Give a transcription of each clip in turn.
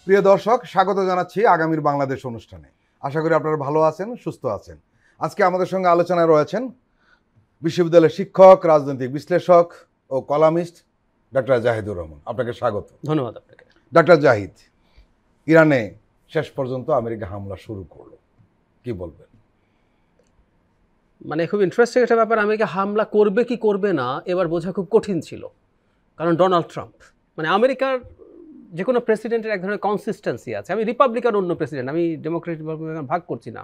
প্রিয় দর্শক, স্বাগত জানাচ্ছি আগামীর বাংলাদেশ অনুষ্ঠানে। আশা করি আপনারা ভালো আছেন, সুস্থ আছেন। আজকে আমাদের সঙ্গে আলোচনায় রয়েছেন বিশ্ববিদ্যালয়ের শিক্ষক, রাজনৈতিক বিশ্লেষক ও কলামিস্ট ডক্টর জাহিদুর রহমান। আপনাকে স্বাগত। ধন্যবাদ আপনাকে। ডক্টর জাহিদ, ইরানে শেষ পর্যন্ত আমেরিকা হামলা শুরু করলো, কি বলবেন? মানে খুব ইন্টারেস্টিং একটা ব্যাপার। আমেরিকা হামলা করবে কি করবে না এবার বোঝা খুব কঠিন ছিল, কারণ ডোনাল্ড ট্রাম্প, মানে আমেরিকার যে কোনো প্রেসিডেন্টের এক ধরনের কনসিস্টেন্সি আছে। আমি রিপাবলিকান অন্য প্রেসিডেন্ট, আমি ডেমোক্রেট রিপাবলিকান ভাগ করছি না।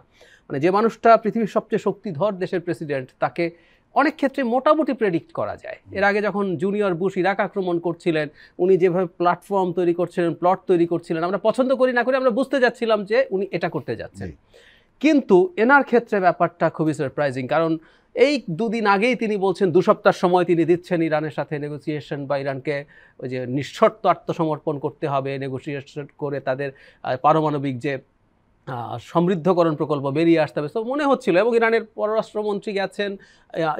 মানে যে মানুষটা পৃথিবীর সবচেয়ে শক্তিধর দেশের প্রেসিডেন্ট, তাকে অনেক ক্ষেত্রে মোটামুটি প্রেডিক্ট করা যায়। এর আগে যখন জুনিয়র বুশ ইরাক আক্রমণ করছিলেন, উনি যেভাবে প্ল্যাটফর্ম তৈরি করছিলেন, প্লট তৈরি করছিলেন, আমরা পছন্দ করি না করি আমরা বুঝতে যাচ্ছিলাম যে উনি এটা করতে যাচ্ছেন। কিন্তু এনার ক্ষেত্রে ব্যাপারটা খুবই সারপ্রাইজিং, কারণ এই দুদিন আগেই তিনি বলছেন 2 সপ্তাহ সময় তিনি দিচ্ছেন ইরানের সাথে নেগোসিয়েশন, বা ইরানকে ওই যে নিঃশর্ত আত্মসমর্পণ করতে হবে, নেগোসিয়েশন করে তাদের পারমাণবিক যে সমৃদ্ধকরণ প্রকল্প বেরিয়ে আসতে হবে। তো মনে হচ্ছিল, এবং ইরানের পররাষ্ট্রমন্ত্রী গেছেন,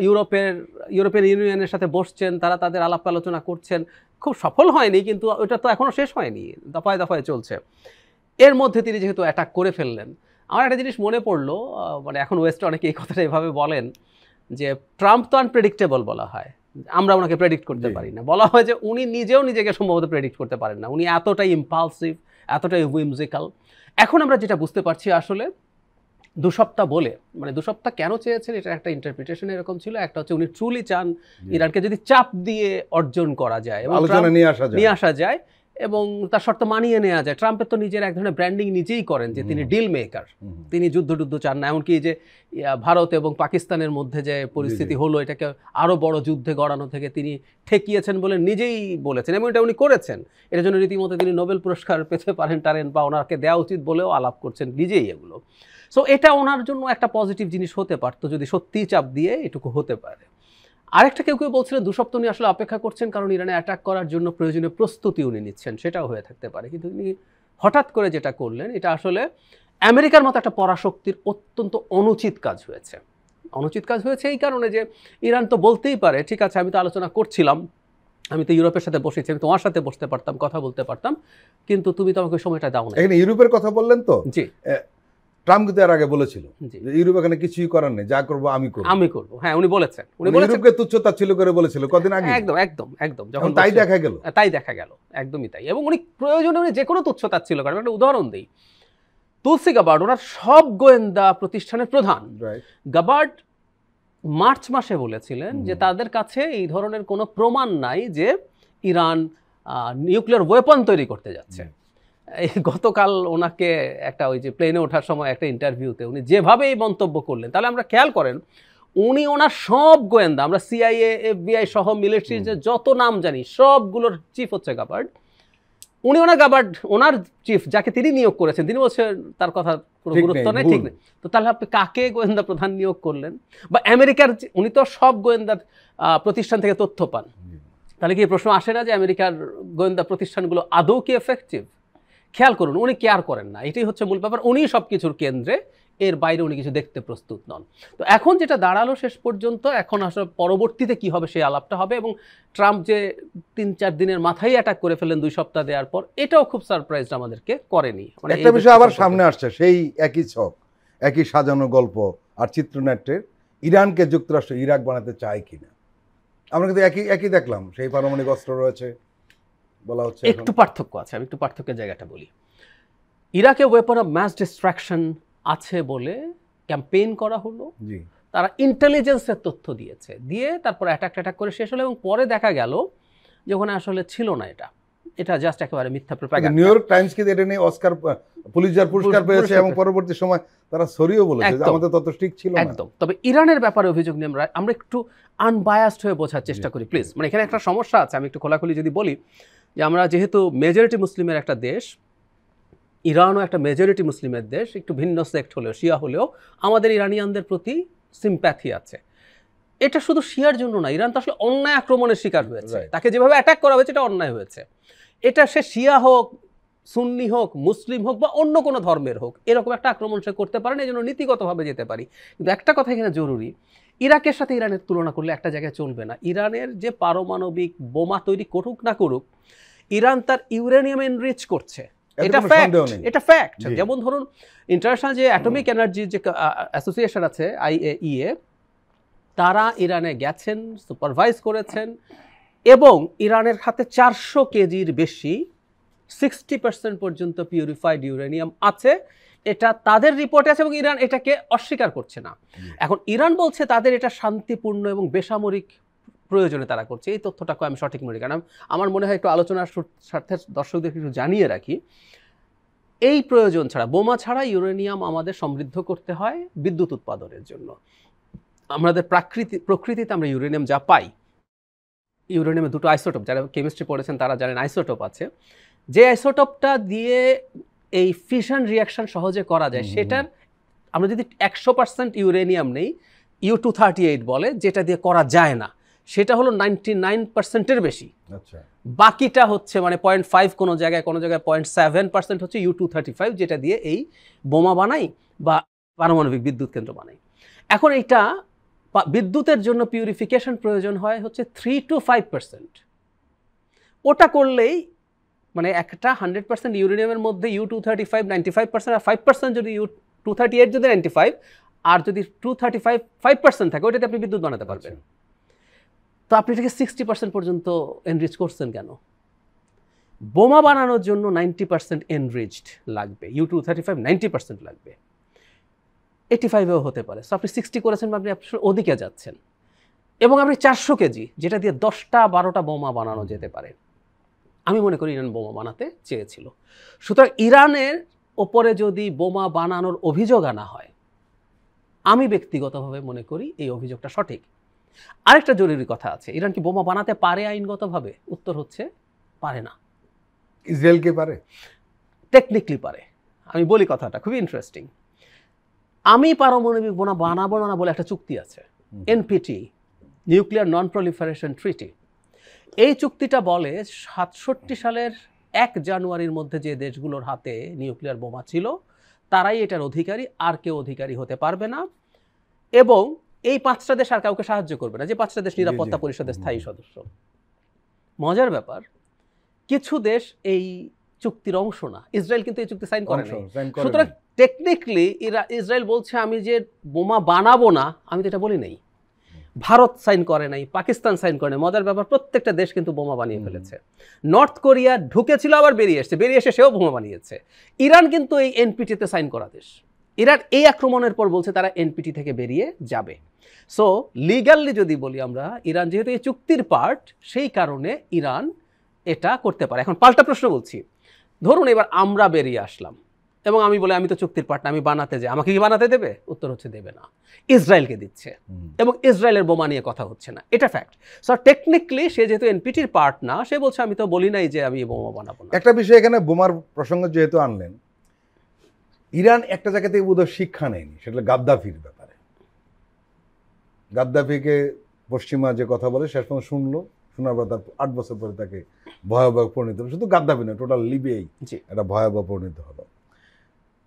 ইউরোপিয়ান ইউনিয়নের সাথে বসছেন, তারা তাদের আলাপ আলোচনা করছেন। খুব সফল হয়নি, কিন্তু ওটা তো এখনও শেষ হয়নি, দফায় দফায় চলছে। এর মধ্যে তিনি যেহেতু অ্যাটাক করে ফেললেন, আমার একটা জিনিস মনে পড়লো, মানে এখন ওয়েস্টে অনেকে এই কথাটা এভাবে বলেন যে ট্রাম্প তো আনপ্রেডিক্টেবল বলা হয়, আমরা ওনাকে প্রেডিক্ট করতে পারি না। বলা হয় যে উনি নিজেও নিজেকে সম্ভবত প্রেডিক্ট করতে পারেন না, উনি এতটাই ইম্পালসিভ, এতটাই উইমজিক্যাল। এখন আমরা যেটা বুঝতে পারছি, আসলে 2 সপ্তাহ বলে, মানে 2 সপ্তাহ কেন চেয়েছেন এটা একটা ইন্টারপ্রিটেশন এরকম ছিল। একটা হচ্ছে উনি ট্রুলি চান ইরানকে যদি চাপ দিয়ে অর্জন করা যায় এবং নিয়ে আসা যায় এবং তার শর্ত মানিয়ে নেওয়া যায়। ট্রাম্পের তো নিজের এক ধরনের ব্র্যান্ডিং নিজেই করেন যে তিনি ডিল মেকার, তিনি যুদ্ধ চান না। এমনকি যে ভারত এবং পাকিস্তানের মধ্যে যে পরিস্থিতি হলো, এটাকে আরও বড় যুদ্ধে গড়ানো থেকে তিনি ঠেকিয়েছেন বলে নিজেই বলেছেন, এবং এটা উনি করেছেন। এটার জন্য রীতিমতো তিনি নোবেল পুরস্কার পেতে পারেন বা ওনাকে দেওয়া উচিত বলেও আলাপ করছেন নিজেই এগুলো। সো এটা ওনার জন্য একটা পজিটিভ জিনিস হতে পারতো যদি সত্যিই চাপ দিয়ে এটুকু হতে পারে। আরেকটা কেউ বলছিলেন 2 সপ্তাহ উনি আসলে অপেক্ষা করছেন, কারণ ইরানে অ্যাটাক করার জন্য প্রয়োজনীয় প্রস্তুতি উনি নিচ্ছেন, সেটাও হয়ে থাকতে পারে। কিন্তু উনি হঠাৎ করে যেটা করলেন, এটা আসলে আমেরিকার মতো একটা পরাশক্তির অত্যন্ত অনুচিত কাজ হয়েছে। অনুচিত কাজ হয়েছে এই কারণে যে ইরান তো বলতেই পারে, ঠিক আছে আমি তো আলোচনা করছিলাম, আমি তো ইউরোপের সাথে বসেছি, আমি তোমার সাথে বসতে পারতাম, কথা বলতে পারতাম, কিন্তু তুমি তো আমাকে সময়টা দাও না। এখানে ইউরোপের কথা বললেন তো? জি। ট্রাম্প কিন্তু এর আগে বলেছিল যে ইউরোপ এখানে কিছুই করার নেই, যা করবো আমি করবো। হ্যাঁ, উনি বলেছেন, ইউরোপকে তুচ্ছ-তাচ্ছিল্য করে বলেছিল কদিন আগে। একদম যখন তাই দেখা গেল, একদমই তাই। এবং উনি প্রয়োজনে উনি যে কোনো তুচ্ছ-তাচ্ছিল্য করেন। একটা উদাহরণ দিই, তুলসী গাবার্ড ওনার সব গোয়েন্দা প্রতিষ্ঠানের প্রধান। গাবার্ড মার্চ মাসে বলেছিলেন যে তাদের কাছে এই ধরনের কোনো প্রমাণ নাই যে ইরান নিউক্লিয়ার ওয়েপন তৈরি করতে যাচ্ছে। এই গতকাল ওনাকে একটা ওই যে প্লেনে ওঠার সময় একটা ইন্টারভিউতে উনি যেভাবে এই মন্তব্য করলেন, তাহলে আমরা খেয়াল করেন উনি ওনার সব গোয়েন্দা, আমরা সিআইএ, এফবিআই সহ মিলিটারির যে যত নাম জানি সবগুলোর চিফ হচ্ছে গাবার্ড। উনি ওনার চিফ যাকে তিনি নিয়োগ করেছেন, তিনি বলছেন তার কথা কোনো গুরুত্ব নেই, ঠিক নেই। তো তাহলে আপনি কাকে গোয়েন্দা প্রধান নিয়োগ করলেন? বা আমেরিকার উনি তো সব গোয়েন্দা প্রতিষ্ঠান থেকে তথ্য পান, তাহলে কি প্রশ্ন আসে না যে আমেরিকার গোয়েন্দা প্রতিষ্ঠানগুলো আদৌ কি এফেক্টিভ? খেয়াল করুন, উনি কেয়ার করেন না, এটাই হচ্ছে মূল ব্যাপার। উনি সব কিছুর কেন্দ্রে, এর বাইরে উনি কিছু দেখতে প্রস্তুত নন। তো এখন যেটা দাঁড়ালো শেষ পর্যন্ত, এখন আসলে পরবর্তীতে কি হবে সেই আলাপটা হবে। এবং ট্রাম্প যে 3-4 দিনের মাথায় অ্যাটাক করে ফেলেন 2 সপ্তাহ দেওয়ার পর, এটাও খুব সারপ্রাইজ আমাদেরকে করেনি। মানে একটা বিষয় আবার সামনে আসছে, সেই একই ছক, একই সাজানো গল্প আর চিত্রনাট্যের, ইরানকে যুক্তরাষ্ট্র ইরাক বানাতে চায় কিনা। আমরা কিন্তু একই দেখলাম, সেই পারমাণবিক অস্ত্র রয়েছে বলা হচ্ছে। একটু পার্থক্য আছে, আমি একটু পার্থক্যের জায়গাটা বলি। ইরাকে ওয়েপন অফ মাস ডিস্ট্রাকশন আছে বলে ক্যাম্পেইন করা হলো, তারা ইন্টেলিজেন্সের তথ্য দিয়ে তারপর অ্যাটাক করে শেষ হলো, এবং পরে দেখা গেল যে ওখানে আসলে ছিল না। এটা জাস্ট একেবারে মিথ্যা প্রপাগান্ডা। নিউ ইয়র্ক টাইমস কি এটা নিয়ে অস্কার পুলিৎজার পুরস্কার পেয়েছে, এবং পরবর্তী সময় তারা সরিও বলেছে যে আমাদের তত ঠিক ছিল না। একদম। তবে ইরানের ব্যাপারে অভিযোগ নিয়ে আমরা একটু আনবায়াসড হয়ে বোঝার চেষ্টা করি প্লিজ। মানে এখানে একটা সমস্যা আছে, আমি একটু খোলাখুলি যদি বলি যে আমরা যেহেতু মেজরিটি মুসলিমের একটা দেশ, ইরানও একটা মেজরিটি মুসলিমের দেশ, একটু ভিন্ন সেক্ট হলেও, শিয়া হলেও আমাদের ইরানিয়ানদের প্রতি সিম্প্যাথি আছে। এটা শুধু শিয়ার জন্য না, ইরান তো আসলে অন্যায় আক্রমণের শিকার হয়েছে, তাকে যেভাবে অ্যাটাক করা হয়েছে এটা অন্যায় হয়েছে। এটা সে শিয়া হোক, সুন্নি হোক, মুসলিম হোক বা অন্য কোনো ধর্মের হোক, এরকম একটা আক্রমণ সে করতে পারে না, এই জন্য নীতিগতভাবে যেতে পারি। কিন্তু একটা কথা এখানে জরুরি, ইরাকের সাথে ইরানের তুলনা করলে একটা জায়গায় চলবে না। ইরানের যে পারমাণবিক বোমা তৈরি করুক না করুক, ইরান তার ইউরেনিয়াম এনরিচ করছে, এটা কোনো ফ্যাক্ট, সন্দেহ নেই। এটা ফ্যাক্ট। জি। যেমন ধরুন ইন্টারন্যাশনাল যে অ্যাটমিক এনার্জি যে অ্যাসোসিয়েশন আছে IAEA, তারা ইরানে গেছেন, সুপারভাইজ করেছেন এবং ইরানের হাতে 400 কেজির বেশি 60% পর্যন্ত পিউরিফাইড ইউরেনিয়াম আছে। এটা তাদের রিপোর্টে আছে এবং ইরান এটাকে অস্বীকার করছে না। এখন ইরান বলছে তাদের এটা শান্তিপূর্ণ এবং বেসামরিক প্রয়োজনে তারা করছে। এই তথ্যটাকে আমি সঠিক মনে করি। কারণ আমার মনে হয় একটু আলোচনার স্বার্থে দর্শকদের একটু জানিয়ে রাখি, এই প্রয়োজন ছাড়া, বোমা ছাড়া ইউরেনিয়াম আমাদের সমৃদ্ধ করতে হয় বিদ্যুৎ উৎপাদনের জন্য। আমাদের প্রকৃতিতে আমরা ইউরেনিয়াম যা পাই, ইউরেনিয়ামের দুটো আইসোটোপ, যারা কেমিস্ট্রি পড়েছেন তারা জানেন আইসোটোপ আছে, যে আইসোটোপটা দিয়ে এই ফিশন রিয়াকশন সহজে করা যায়, সেটার আমরা যদি 100% ইউরেনিয়াম নেই, U-238 বলে, যেটা দিয়ে করা যায় না, সেটা হলো 99%-এর বেশি। আচ্ছা, বাকিটা হচ্ছে মানে 0.5, কোনো জায়গায় 0.7% হচ্ছে U-235, যেটা দিয়ে এই বোমা বানাই বা পারমাণবিক বিদ্যুৎ কেন্দ্র বানাই। এখন এইটা বিদ্যুতের জন্য পিউরিফিকেশন প্রয়োজন হয় হচ্ছে 3-5%। ওটা করলেই মানে একটা 100% ইউরেনিয়ামের মধ্যে U-235 95%, আর 5% যদি U-238 যদি 95, আর যদি 235 5% থাকে, ওইটাতে আপনি বিদ্যুৎ বানাতে পারবেন। তো আপনি এটাকে 60% পর্যন্ত এনরিচ করছেন কেন? বোমা বানানোর জন্য 90% এনরিচড লাগবে, U-235 90% লাগবে, 85-এও হতে পারে। সো আপনি 60 করেছেন বা আপনি ওদিকে যাচ্ছেন, এবং আপনি 400 কেজি, যেটা দিয়ে 10টা-12টা বোমা বানানো যেতে পারে। আমি মনে করি ইরান বোমা বানাতে চেয়েছিল। সুতরাং ইরানের ওপরে যদি বোমা বানানোর অভিযোগ আনা হয়, আমি ব্যক্তিগতভাবে মনে করি এই অভিযোগটা সঠিক। আরেকটা জরুরি কথা আছে, ইরান কি বোমা বানাতে পারে আইনগতভাবে? উত্তর হচ্ছে পারে না। ইসরায়েলকে পারে? টেকনিক্যালি পারে। আমি বলি কথাটা খুবই ইন্টারেস্টিং। আমি পারমাণবিক বোমা বানাবো না বলে একটা চুক্তি আছে, NPT, নিউক্লিয়ার নন প্রলিফারেশন ট্রিটি। এই চুক্তিটা বলে 67 সালের 1 জানুয়ারির মধ্যে যে দেশগুলোর হাতে নিউক্লিয়ার বোমা ছিল, তারাই এটার অধিকারী, আর কেউ অধিকারী হতে পারবে না। এবং এই 5টা দেশ আর কাউকে সাহায্য করবে না, যে 5টা দেশ নিরাপত্তা পরিষদের স্থায়ী সদস্য। মজার ব্যাপার, কিছু দেশ এই চুক্তির অংশ না। ইসরায়েল কিন্তু এই চুক্তি সাইন করে না। সুতরাং টেকনিক্যালি ইসরায়েল বলছে আমি যে বোমা বানাবো না, আমি তো এটা বলি নাই। ভারত সাইন করে নাই, পাকিস্তান সাইন করে নাই। মজার ব্যাপার, প্রত্যেকটা দেশ কিন্তু বোমা বানিয়ে ফেলেছে। নর্থ কোরিয়া ঢুকেছিল, আবার বেরিয়ে এসে সেও বোমা বানিয়েছে। ইরান কিন্তু এই NPT-তে সাইন করা দেশ। ইরান এই আক্রমণের পর বলছে তারা NPT থেকে বেরিয়ে যাবে। সো লিগ্যালি যদি বলি আমরা, ইরান যেহেতু এই চুক্তির পার্ট, সেই কারণে ইরান এটা করতে পারে। এখন পাল্টা প্রশ্ন বলছি, ধরুন এবার আমরা বেরিয়ে আসলাম এবং আমি বলি আমি তো চুক্তির পার্ট না, আমি বানাতে যাই, আমাকে কি বানাতে দেবে? উত্তর হচ্ছে দেবে না, ইসরায়েলকে দিচ্ছে, এবং ইসরায়েলের বোমা নিয়ে কথা হচ্ছে না, এটা ফ্যাক্ট। সো টেকনিক্যালি সে যেহেতু NPT-র পার্ট না, সে বলছে আমি তো বলি নাই যে আমি বোমা বানাবো না। একটা বিষয় এখানে বোমার প্রসঙ্গ যেহেতু আনলেন, ইরান একটা জায়গা থেকে বোধহয় শিক্ষা নেয়নি, সেটা গাদ্দাফির ব্যাপারে। গাদ্দাফিকে পশ্চিমা যে কথা বলে শেষ পর্যন্ত শোনার পর তার 8 বছর পরে তাকে ভয়াবহ পরিণত হলো। শুধু গাদ্দাফি না, টোটাল লিবিয়াই একটা ভয়াবহ পরিণত হলো।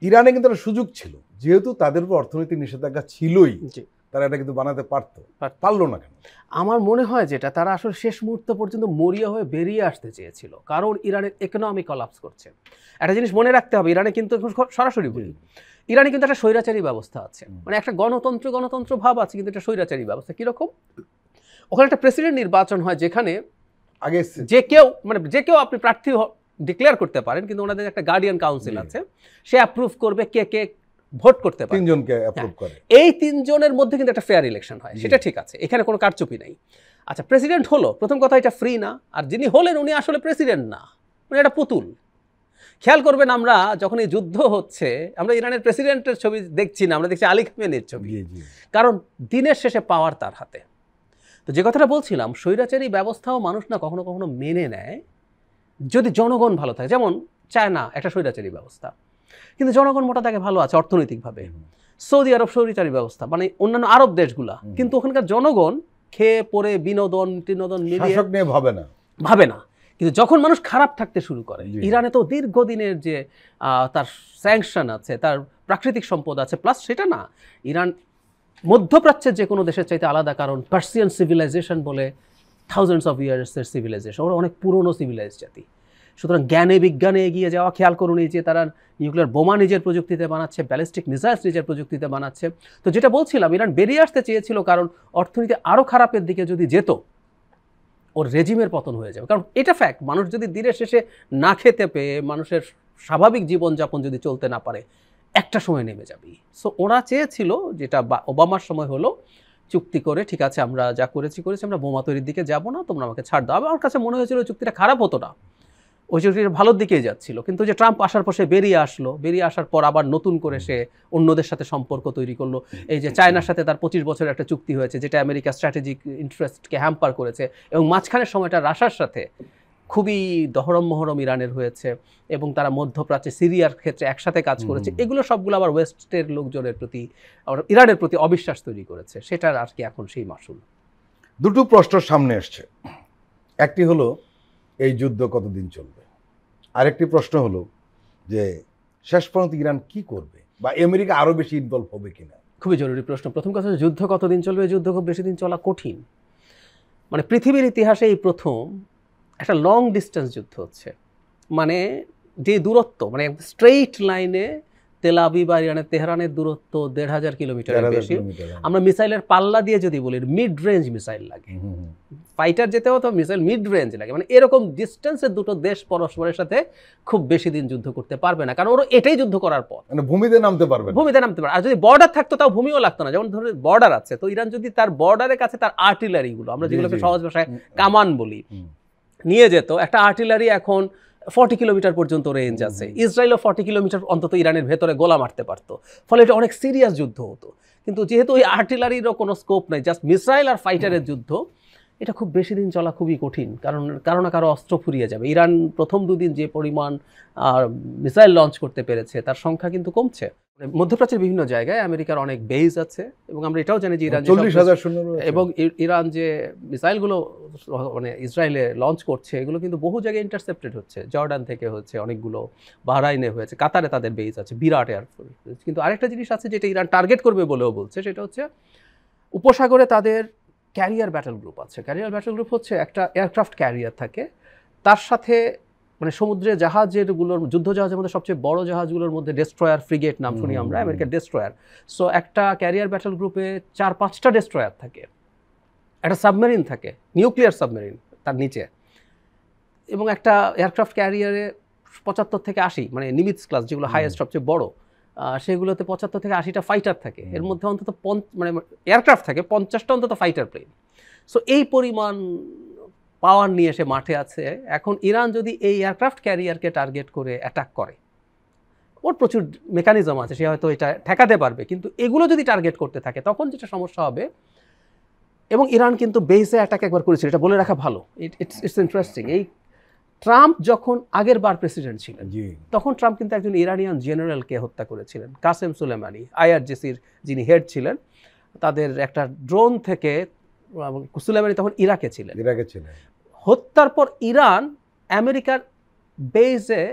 ইরানে কিন্তু একটা সুযোগ ছিল, যেহেতু তাদের উপর অর্থনৈতিক নিষেধাজ্ঞা ছিলই, তারা এটা কিন্তু বানাতে পারলো না কেন? আমার মনে হয় যেটা, তারা আসলে শেষ মুহূর্ত পর্যন্ত মরিয়া হয়ে বেরিয়ে আসতে চেয়েছিল, কারণ ইরানের ইকোনমি কলাপস করছে। একটা জিনিস মনে রাখতে হবে, ইরানে কিন্তু সরাসরি বলি, ইরানে কিন্তু একটা স্বৈরাচারী ব্যবস্থা আছে, মানে একটা গণতন্ত্র ভাব আছে, কিন্তু একটা স্বৈরাচারী ব্যবস্থা। কিরকম? ওখানে একটা প্রেসিডেন্ট নির্বাচন হয়, যেখানে আগে যে কেউ আপনি প্রার্থী ডিক্লেয়ার করতে পারেন, কিন্তু ওনাদের একটা গার্ডিয়ান কাউন্সিল আছে, সে অ্যাপ্রুভ করবে কে ভোট করতে পারে। 3 জনকে অ্যাপ্রুভ করে। এই 3 জনের মধ্যে কিন্তু একটা ফেয়ার ইলেকশন হয়, সেটা ঠিক আছে, এখানে কোনো কারচুপি নাই। আচ্ছা, প্রেসিডেন্ট হলো, প্রথম কথা এটা ফ্রি না, আর যিনি হলেন উনি আসলে প্রেসিডেন্ট না, উনি একটা পুতুল। খেয়াল করবেন, আমরা যখন এই যুদ্ধ হচ্ছে, আমরা ইরানের প্রেসিডেন্টের ছবি দেখছি না, আমরা দেখছি আলী খামেনির ছবি, কারণ দিনের শেষে পাওয়ার তার হাতে। তো যে কথাটা বলছিলাম, স্বৈরাচারী ব্যবস্থাও মানুষ না কখনো কখনো মেনে নেয় যদি জনগণ ভালো থাকে। যেমন চায়না একটা স্বৈরাচারী ব্যবস্থা, কিন্তু জনগণ মোটা তাকে ভালো আছে অর্থনৈতিকভাবে। সৌদি আরব স্বৈরাচারী ব্যবস্থা, মানে অন্যান্য আরব দেশগুলা, কিন্তু ওখানকার জনগণ খেয়ে পরে বিনোদন মিলিয়ে ভাবে না। কিন্তু যখন মানুষ খারাপ থাকতে শুরু করে, ইরানে তো দীর্ঘদিনের যে তার স্যাংশন আছে, তার প্রাকৃতিক সম্পদ আছে, প্লাস সেটা না, ইরান মধ্যপ্রাচ্যের যে কোনো দেশের চাইতে আলাদা, কারণ পার্সিয়ান সিভিলাইজেশন বলে থাউজেন্ডস অফ ইয়ার্সের সিভিলাইজেশন, ওরা অনেক পুরনো সিভিলাইজ জাতি। সুতরাং জ্ঞানে বিজ্ঞানে এগিয়ে যাওয়া, খেয়াল করুন এই যে তারা নিউক্লিয়ার বোমা নিজের প্রযুক্তিতে বানাচ্ছে, ব্যালিস্টিক মিসাইলস নিজের প্রযুক্তিতে বানাচ্ছে। তো যেটা বলছিলাম, ইরান বেরিয়ে আসতে চেয়েছিল কারণ অর্থনীতি আরও খারাপের দিকে যদি যেত ওর রেজিমের পতন হয়ে যাবে। কারণ এটা ফ্যাক্ট, মানুষ যদি দিনের শেষে না খেতে পেয়ে মানুষের স্বাভাবিক জীবনযাপন যদি চলতে না পারে, একটা সময় নেমে যাবে। সো ওরা চেয়েছিল, যেটা ওবামার সময় হলো, চুক্তি করে ঠিক আছে আমরা যা করেছি আমরা বোমা তৈরির দিকে যাব না, তোমরা আমাকে ছাড় দাও। আমার কাছে মনে হয়েছিল চুক্তিটা খারাপ হতো না, ওই চুক্তিটা ভালোর দিকেই যাচ্ছিল। কিন্তু যে ট্রাম্প আসার পর সে বেরিয়ে আসলো, বেরিয়ে আসার পর আবার নতুন করে সে অন্যদের সাথে সম্পর্ক তৈরি করলো। এই যে চায়নার সাথে তার 25 বছরের একটা চুক্তি হয়েছে, যেটা আমেরিকা স্ট্র্যাটেজিক ইন্টারেস্টকে হ্যাম্পার করেছে, এবং মাঝখানের সময়টা রাশিয়ার সাথে খুবই দহরম মহরম ইরানের হয়েছে, এবং তারা মধ্যপ্রাচ্যে সিরিয়ার ক্ষেত্রে একসাথে কাজ করেছে। এগুলো সবগুলো আবার ওয়েস্টের লোকজনের প্রতি, ইরানের প্রতি অবিশ্বাস তৈরি করেছে। সেটার আর কি এখন সেই মাসুল। দুটো প্রশ্ন সামনে আসছে। একটি হলো এই যুদ্ধ কতদিন চলবে, আরেকটি প্রশ্ন হলো যে শেষ পর্যন্ত ইরান কি করবে, বা আমেরিকা আরো বেশি ইনভলভ হবে কিনা। খুবই জরুরি প্রশ্ন। প্রথম কথা হচ্ছে যুদ্ধ কতদিন চলবে। যুদ্ধ খুব বেশি দিন চলা কঠিন। মানে পৃথিবীর ইতিহাসে এই প্রথম একটা লং ডিস্টেন্স যুদ্ধ হচ্ছে। মানে যে দূরত্ব, মানে স্ট্রেইট লাইনে তেল আবিব বা ইরানের তেহরানের দূরত্ব 1500 কিলোমিটারের বেশি। আমরা মিসাইলের পাল্লা দিয়ে যদি বলি, মিড রেঞ্জ মিসাইল লাগে, ফাইটার যেতেও তো মিসাইল মিড রেঞ্জ লাগে। মানে এরকম ডিস্টেন্সের দুটো দেশ পরস্পরের সাথে খুব বেশি দিন যুদ্ধ করতে পারবে না, কারণ ওরা এটাই যুদ্ধ করার পর। মানে ভূমিতে নামতে পারবে, ভূমিতে নামতে পারে। আর যদি বর্ডার থাকতো তাও ভূমিও লাগতো না। যেমন ধরুন বর্ডার আছে, তো ইরান যদি তার বর্ডারের কাছে তার আর্টিলারিগুলো, আমরা যেগুলোকে সহজ ভাষায় কামান বলি, নিয়ে যেত, একটা আর্টিলারি এখন 40 কিলোমিটার পর্যন্ত রেঞ্জ আছে। ইসরায়েলও 40 কিলোমিটার অন্তত ইরানের ভেতরে গোলা মারতে পারতো, ফলে এটা অনেক সিরিয়াস যুদ্ধ হতো। কিন্তু যেহেতু ওই আর্টিলারিরও কোনো স্কোপ নাই, জাস্ট মিসাইল আর ফাইটারের যুদ্ধ, এটা খুব বেশি দিন চলা খুবই কঠিন। কারণ কারো না কারো অস্ত্র ফুরিয়ে যাবে। ইরান প্রথম দুদিন যে পরিমাণ মিসাইল লঞ্চ করতে পেরেছে তার সংখ্যা কিন্তু কমছে। মধ্যপ্রাচ্যের বিভিন্ন জায়গায় আমেরিকার অনেক বেজ আছে, এবং আমরা এটাও জানি যে ইরান 40,000 সৈন্য, এবং ইরান যে মিসাইলগুলো মানে ইসরায়েলে লঞ্চ করছে, এগুলো কিন্তু বহু জায়গায় ইন্টারসেপ্টেড হচ্ছে। জর্ডান থেকে হচ্ছে অনেকগুলো, বাহরাইনে হয়েছে, কাতারে তাদের বেজ আছে, বিরাট এয়ারফোর্স। কিন্তু আরেকটা জিনিস আছে যেটা ইরান টার্গেট করবে বলেও বলছে, সেটা হচ্ছে উপসাগরে তাদের ক্যারিয়ার ব্যাটল গ্রুপ আছে। ক্যারিয়ার ব্যাটল গ্রুপ হচ্ছে একটা এয়ারক্রাফট ক্যারিয়ার থাকে, তার সাথে মানে সমুদ্রে জাহাজেরগুলোর, যুদ্ধ জাহাজের মধ্যে সবচেয়ে বড় জাহাজগুলোর মধ্যে ডেস্ট্রয়ার, ফ্রিগেট নাম শুনি আমরা, আমেরিকার ডেস্ট্রয়ার। সো একটা ক্যারিয়ার ব্যাটল গ্রুপে 4-5টা ডেস্ট্রয়ার থাকে, একটা সাবমেরিন থাকে, নিউক্লিয়ার সাবমেরিন তার নিচে, এবং একটা এয়ারক্রাফট ক্যারিয়ারে 75 থেকে 80, মানে নিমিটস ক্লাস যেগুলো হাইয়েস্ট সবচেয়ে বড়, সেগুলোতে 75 থেকে 80টা ফাইটার থাকে। এর মধ্যে অন্তত মানে এয়ারক্রাফট থাকে 50টা অন্তত ফাইটার প্লেন। সো এই পরিমাণ পাওয়ার নিয়ে এসে মাঠে আছে। এখন ইরান যদি এই এয়ারক্রাফট ক্যারিয়ারকে টার্গেট করে অ্যাটাক করে, ওর প্রচুর মেকানিজম আছে, সে হয়তো এটা ঠেকাতে পারবে। কিন্তু এগুলো যদি টার্গেট করতে থাকে তখন যেটা সমস্যা হবে, এবং ইরান কিন্তু বেসে অ্যাটাক একবার করেছিল, এটা বলে রাখা ভালো। It's interesting. এই ট্রাম্প যখন আগের বার প্রেসিডেন্ট ছিলেন, তখন ট্রাম্প কিন্তু একজন ইরানিয়ান জেনারেলকে হত্যা করেছিলেন, কাসেম সুলেমানি, আইআরজিসির যিনি হেড ছিলেন। তাদের একটা ড্রোন থেকে, সুলেমানি তখন ইরাকে ছিলেন, হত্যার পর ইরান আমেরিকার বেসে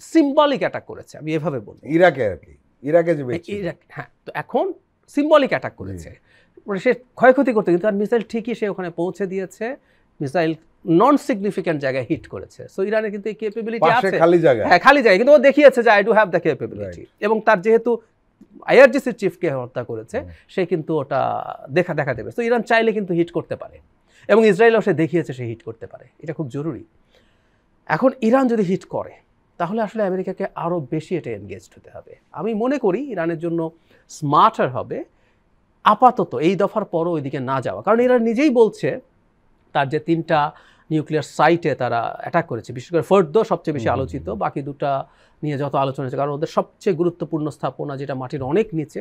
সিম্বলিক অ্যাটাক করেছে, আমি এভাবে বলবো। ইরাকে আর কি, ইরাকে যে ইরাক, হ্যাঁ। তো এখন সিম্বলিক অ্যাটাক করেছে, সে ক্ষয়ক্ষতি করতে, কিন্তু তার মিসাইল ঠিকই সে ওখানে পৌঁছে দিয়েছে, মিসাইল নন সিগনিফিক্যান্ট জায়গায় হিট করেছে। সো ইরানের কিন্তু এই ক্যাপাবিলিটি আছে, খালি জায়গা, হ্যাঁ খালি জায়গা, কিন্তু ও দেখিয়েছে যে I do have the capability. এবং তার যেহেতু আইআরজিসির চিফকে হত্যা করেছে, সে কিন্তু ওটা দেখা দেবে। তো ইরান চাইলে কিন্তু হিট করতে পারে, এবং ইসরায়েলও সে দেখিয়েছে সে হিট করতে পারে। এটা খুব জরুরি। এখন ইরান যদি হিট করে, তাহলে আসলে আমেরিকাকে আরও বেশি এটা এনগেজড হতে হবে। আমি মনে করি ইরানের জন্য স্মার্টার হবে আপাতত এই দফার পরও ওইদিকে না যাওয়া। কারণ ইরান নিজেই বলছে তার যে 3টা নিউক্লিয়ার সাইটে তারা অ্যাটাক করেছে, বিশেষ করে ফোর্দো সবচেয়ে বেশি আলোচিত, বাকি 2টা নিয়ে যত আলোচনা হয়েছে, কারণ ওদের সবচেয়ে গুরুত্বপূর্ণ স্থাপনা যেটা মাটির অনেক নিচে।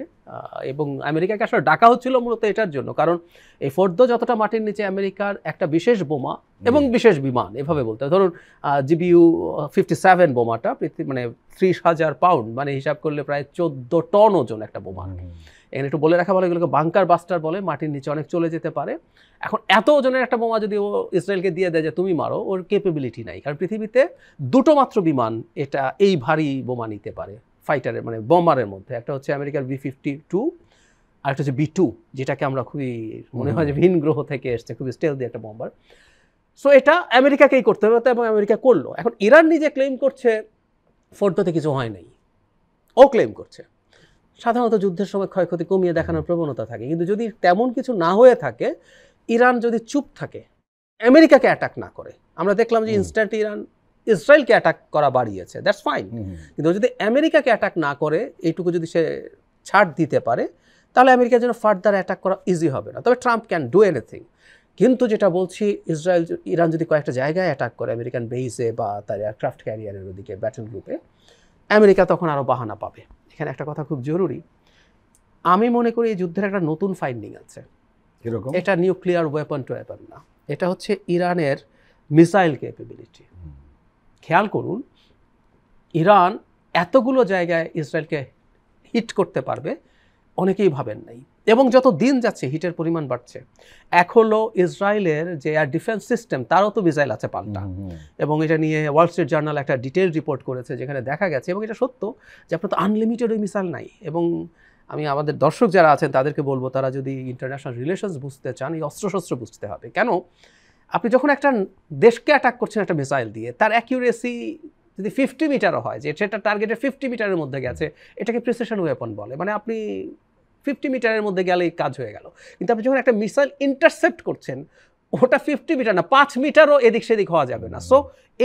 এবং আমেরিকাকে আসলে ডাকা হচ্ছিল মূলত এটার জন্য, কারণ এই ফোর্দো যতটা মাটির নিচে, আমেরিকার একটা বিশেষ বোমা এবং বিশেষ বিমান, এভাবে বলতে ধরুন জিবিইউ 57 বোমাটা মানে 30,000 পাউন্ড, মানে হিসাব করলে প্রায় 14 টন ওজন একটা বোমা। এখানে একটু বলে রাখা ভালো, এগুলোকে বাংকার বাস্টার বলে, মাটির নিচে অনেক চলে যেতে পারে। এখন এত ওজনের একটা বোমা যদি ও ইসরায়েলকে দিয়ে দেয় যে তুমি মারো, ওর ক্যাপাবিলিটি নাই। কারণ পৃথিবীতে 2টো মাত্র বিমান এটা এই ভারী বোমা নিতে পারে ফাইটারের, মানে বোমারের মধ্যে। একটা হচ্ছে আমেরিকার B-52, আর একটা হচ্ছে B-2, যেটাকে আমরা খুবই মনে হয় যে ভিন গ্রহ থেকে এসছে, খুবই স্টেলদি একটা বোম্বার। সো এটা আমেরিকাকেই করতে হবে এবং আমেরিকা করলো। এখন ইরান নিজে ক্লেম করছে ফোর্দোতে কিছু হয় নাই, ও ক্লেম করছে। সাধারণত যুদ্ধের সময় ক্ষয়ক্ষতি কমিয়ে দেখানোর প্রবণতা থাকে, কিন্তু যদি তেমন কিছু না হয়ে থাকে, ইরান যদি চুপ থাকে, আমেরিকাকে অ্যাটাক না করে, আমরা দেখলাম যে ইনস্ট্যান্ট ইরান ইসরায়েলকে অ্যাটাক করা বাড়িয়েছে, দ্যাটস ফাইন। কিন্তু যদি আমেরিকাকে অ্যাটাক না করে, এইটুকু যদি সে ছাড় দিতে পারে, তাহলে আমেরিকার জন্য ফার্দার অ্যাটাক করা ইজি হবে না। তবে ট্রাম্প ক্যান ডু এনিথিং। কিন্তু যেটা বলছি, ইরান যদি কয়েকটা জায়গায় অ্যাটাক করে, আমেরিকান বেইসে বা তার এয়ারক্রাফট ক্যারিয়ারের ওদিকে ব্যাটল গ্রুপে, আমেরিকা তখন আরও বাহানা পাবে। এখানে একটা কথা খুব জরুরি, আমি মনে করি এই যুদ্ধের একটা নতুন ফাইন্ডিং আছে। কিরকম? এটা নিউক্লিয়ার ওয়েপন টু ওয়েপন না, এটা হচ্ছে ইরানের মিসাইল ক্যাপাবিলিটি। খেয়াল করুন, ইরান এতগুলো জায়গায় ইসরায়েলকে হিট করতে পারবে অনেকেই ভাবেন নাই, এবং যত দিন যাচ্ছে হিটের পরিমাণ বাড়ছে। এক হলো ইসরায়েলের যে এয়ার ডিফেন্স সিস্টেম, তারও তো মিসাইল আছে পাল্টা, এবং এটা নিয়ে ওয়াল স্ট্রিট জার্নাল একটা ডিটেল রিপোর্ট করেছে, যেখানে দেখা গেছে, এবং এটা সত্য, যে আপনার তো আনলিমিটেড ওই মিসাইল নাই। এবং আমি আমাদের দর্শক যারা আছেন তাদেরকে বলবো, তারা যদি ইন্টারন্যাশনাল রিলেশনস বুঝতে চান, এই অস্ত্রশস্ত্র বুঝতে হবে। কেন? আপনি যখন একটা দেশকে অ্যাটাক করছেন একটা মিসাইল দিয়ে, তার অ্যাকিউরেসি যদি 50 মিটারও হয়, যে সেটা টার্গেটের 50 মিটারের মধ্যে গেছে, এটাকে প্রিসিশন ওয়েপন বলে। মানে আপনি 50 মিটারের মধ্যে গেলেই কাজ হয়ে গেল। কিন্তু আপনি যখন একটা মিসাইল ইন্টারসেপ্ট করছেন, ওটা 50 মিটার না, 5 মিটারও এদিক সেদিক হওয়া যাবে না। সো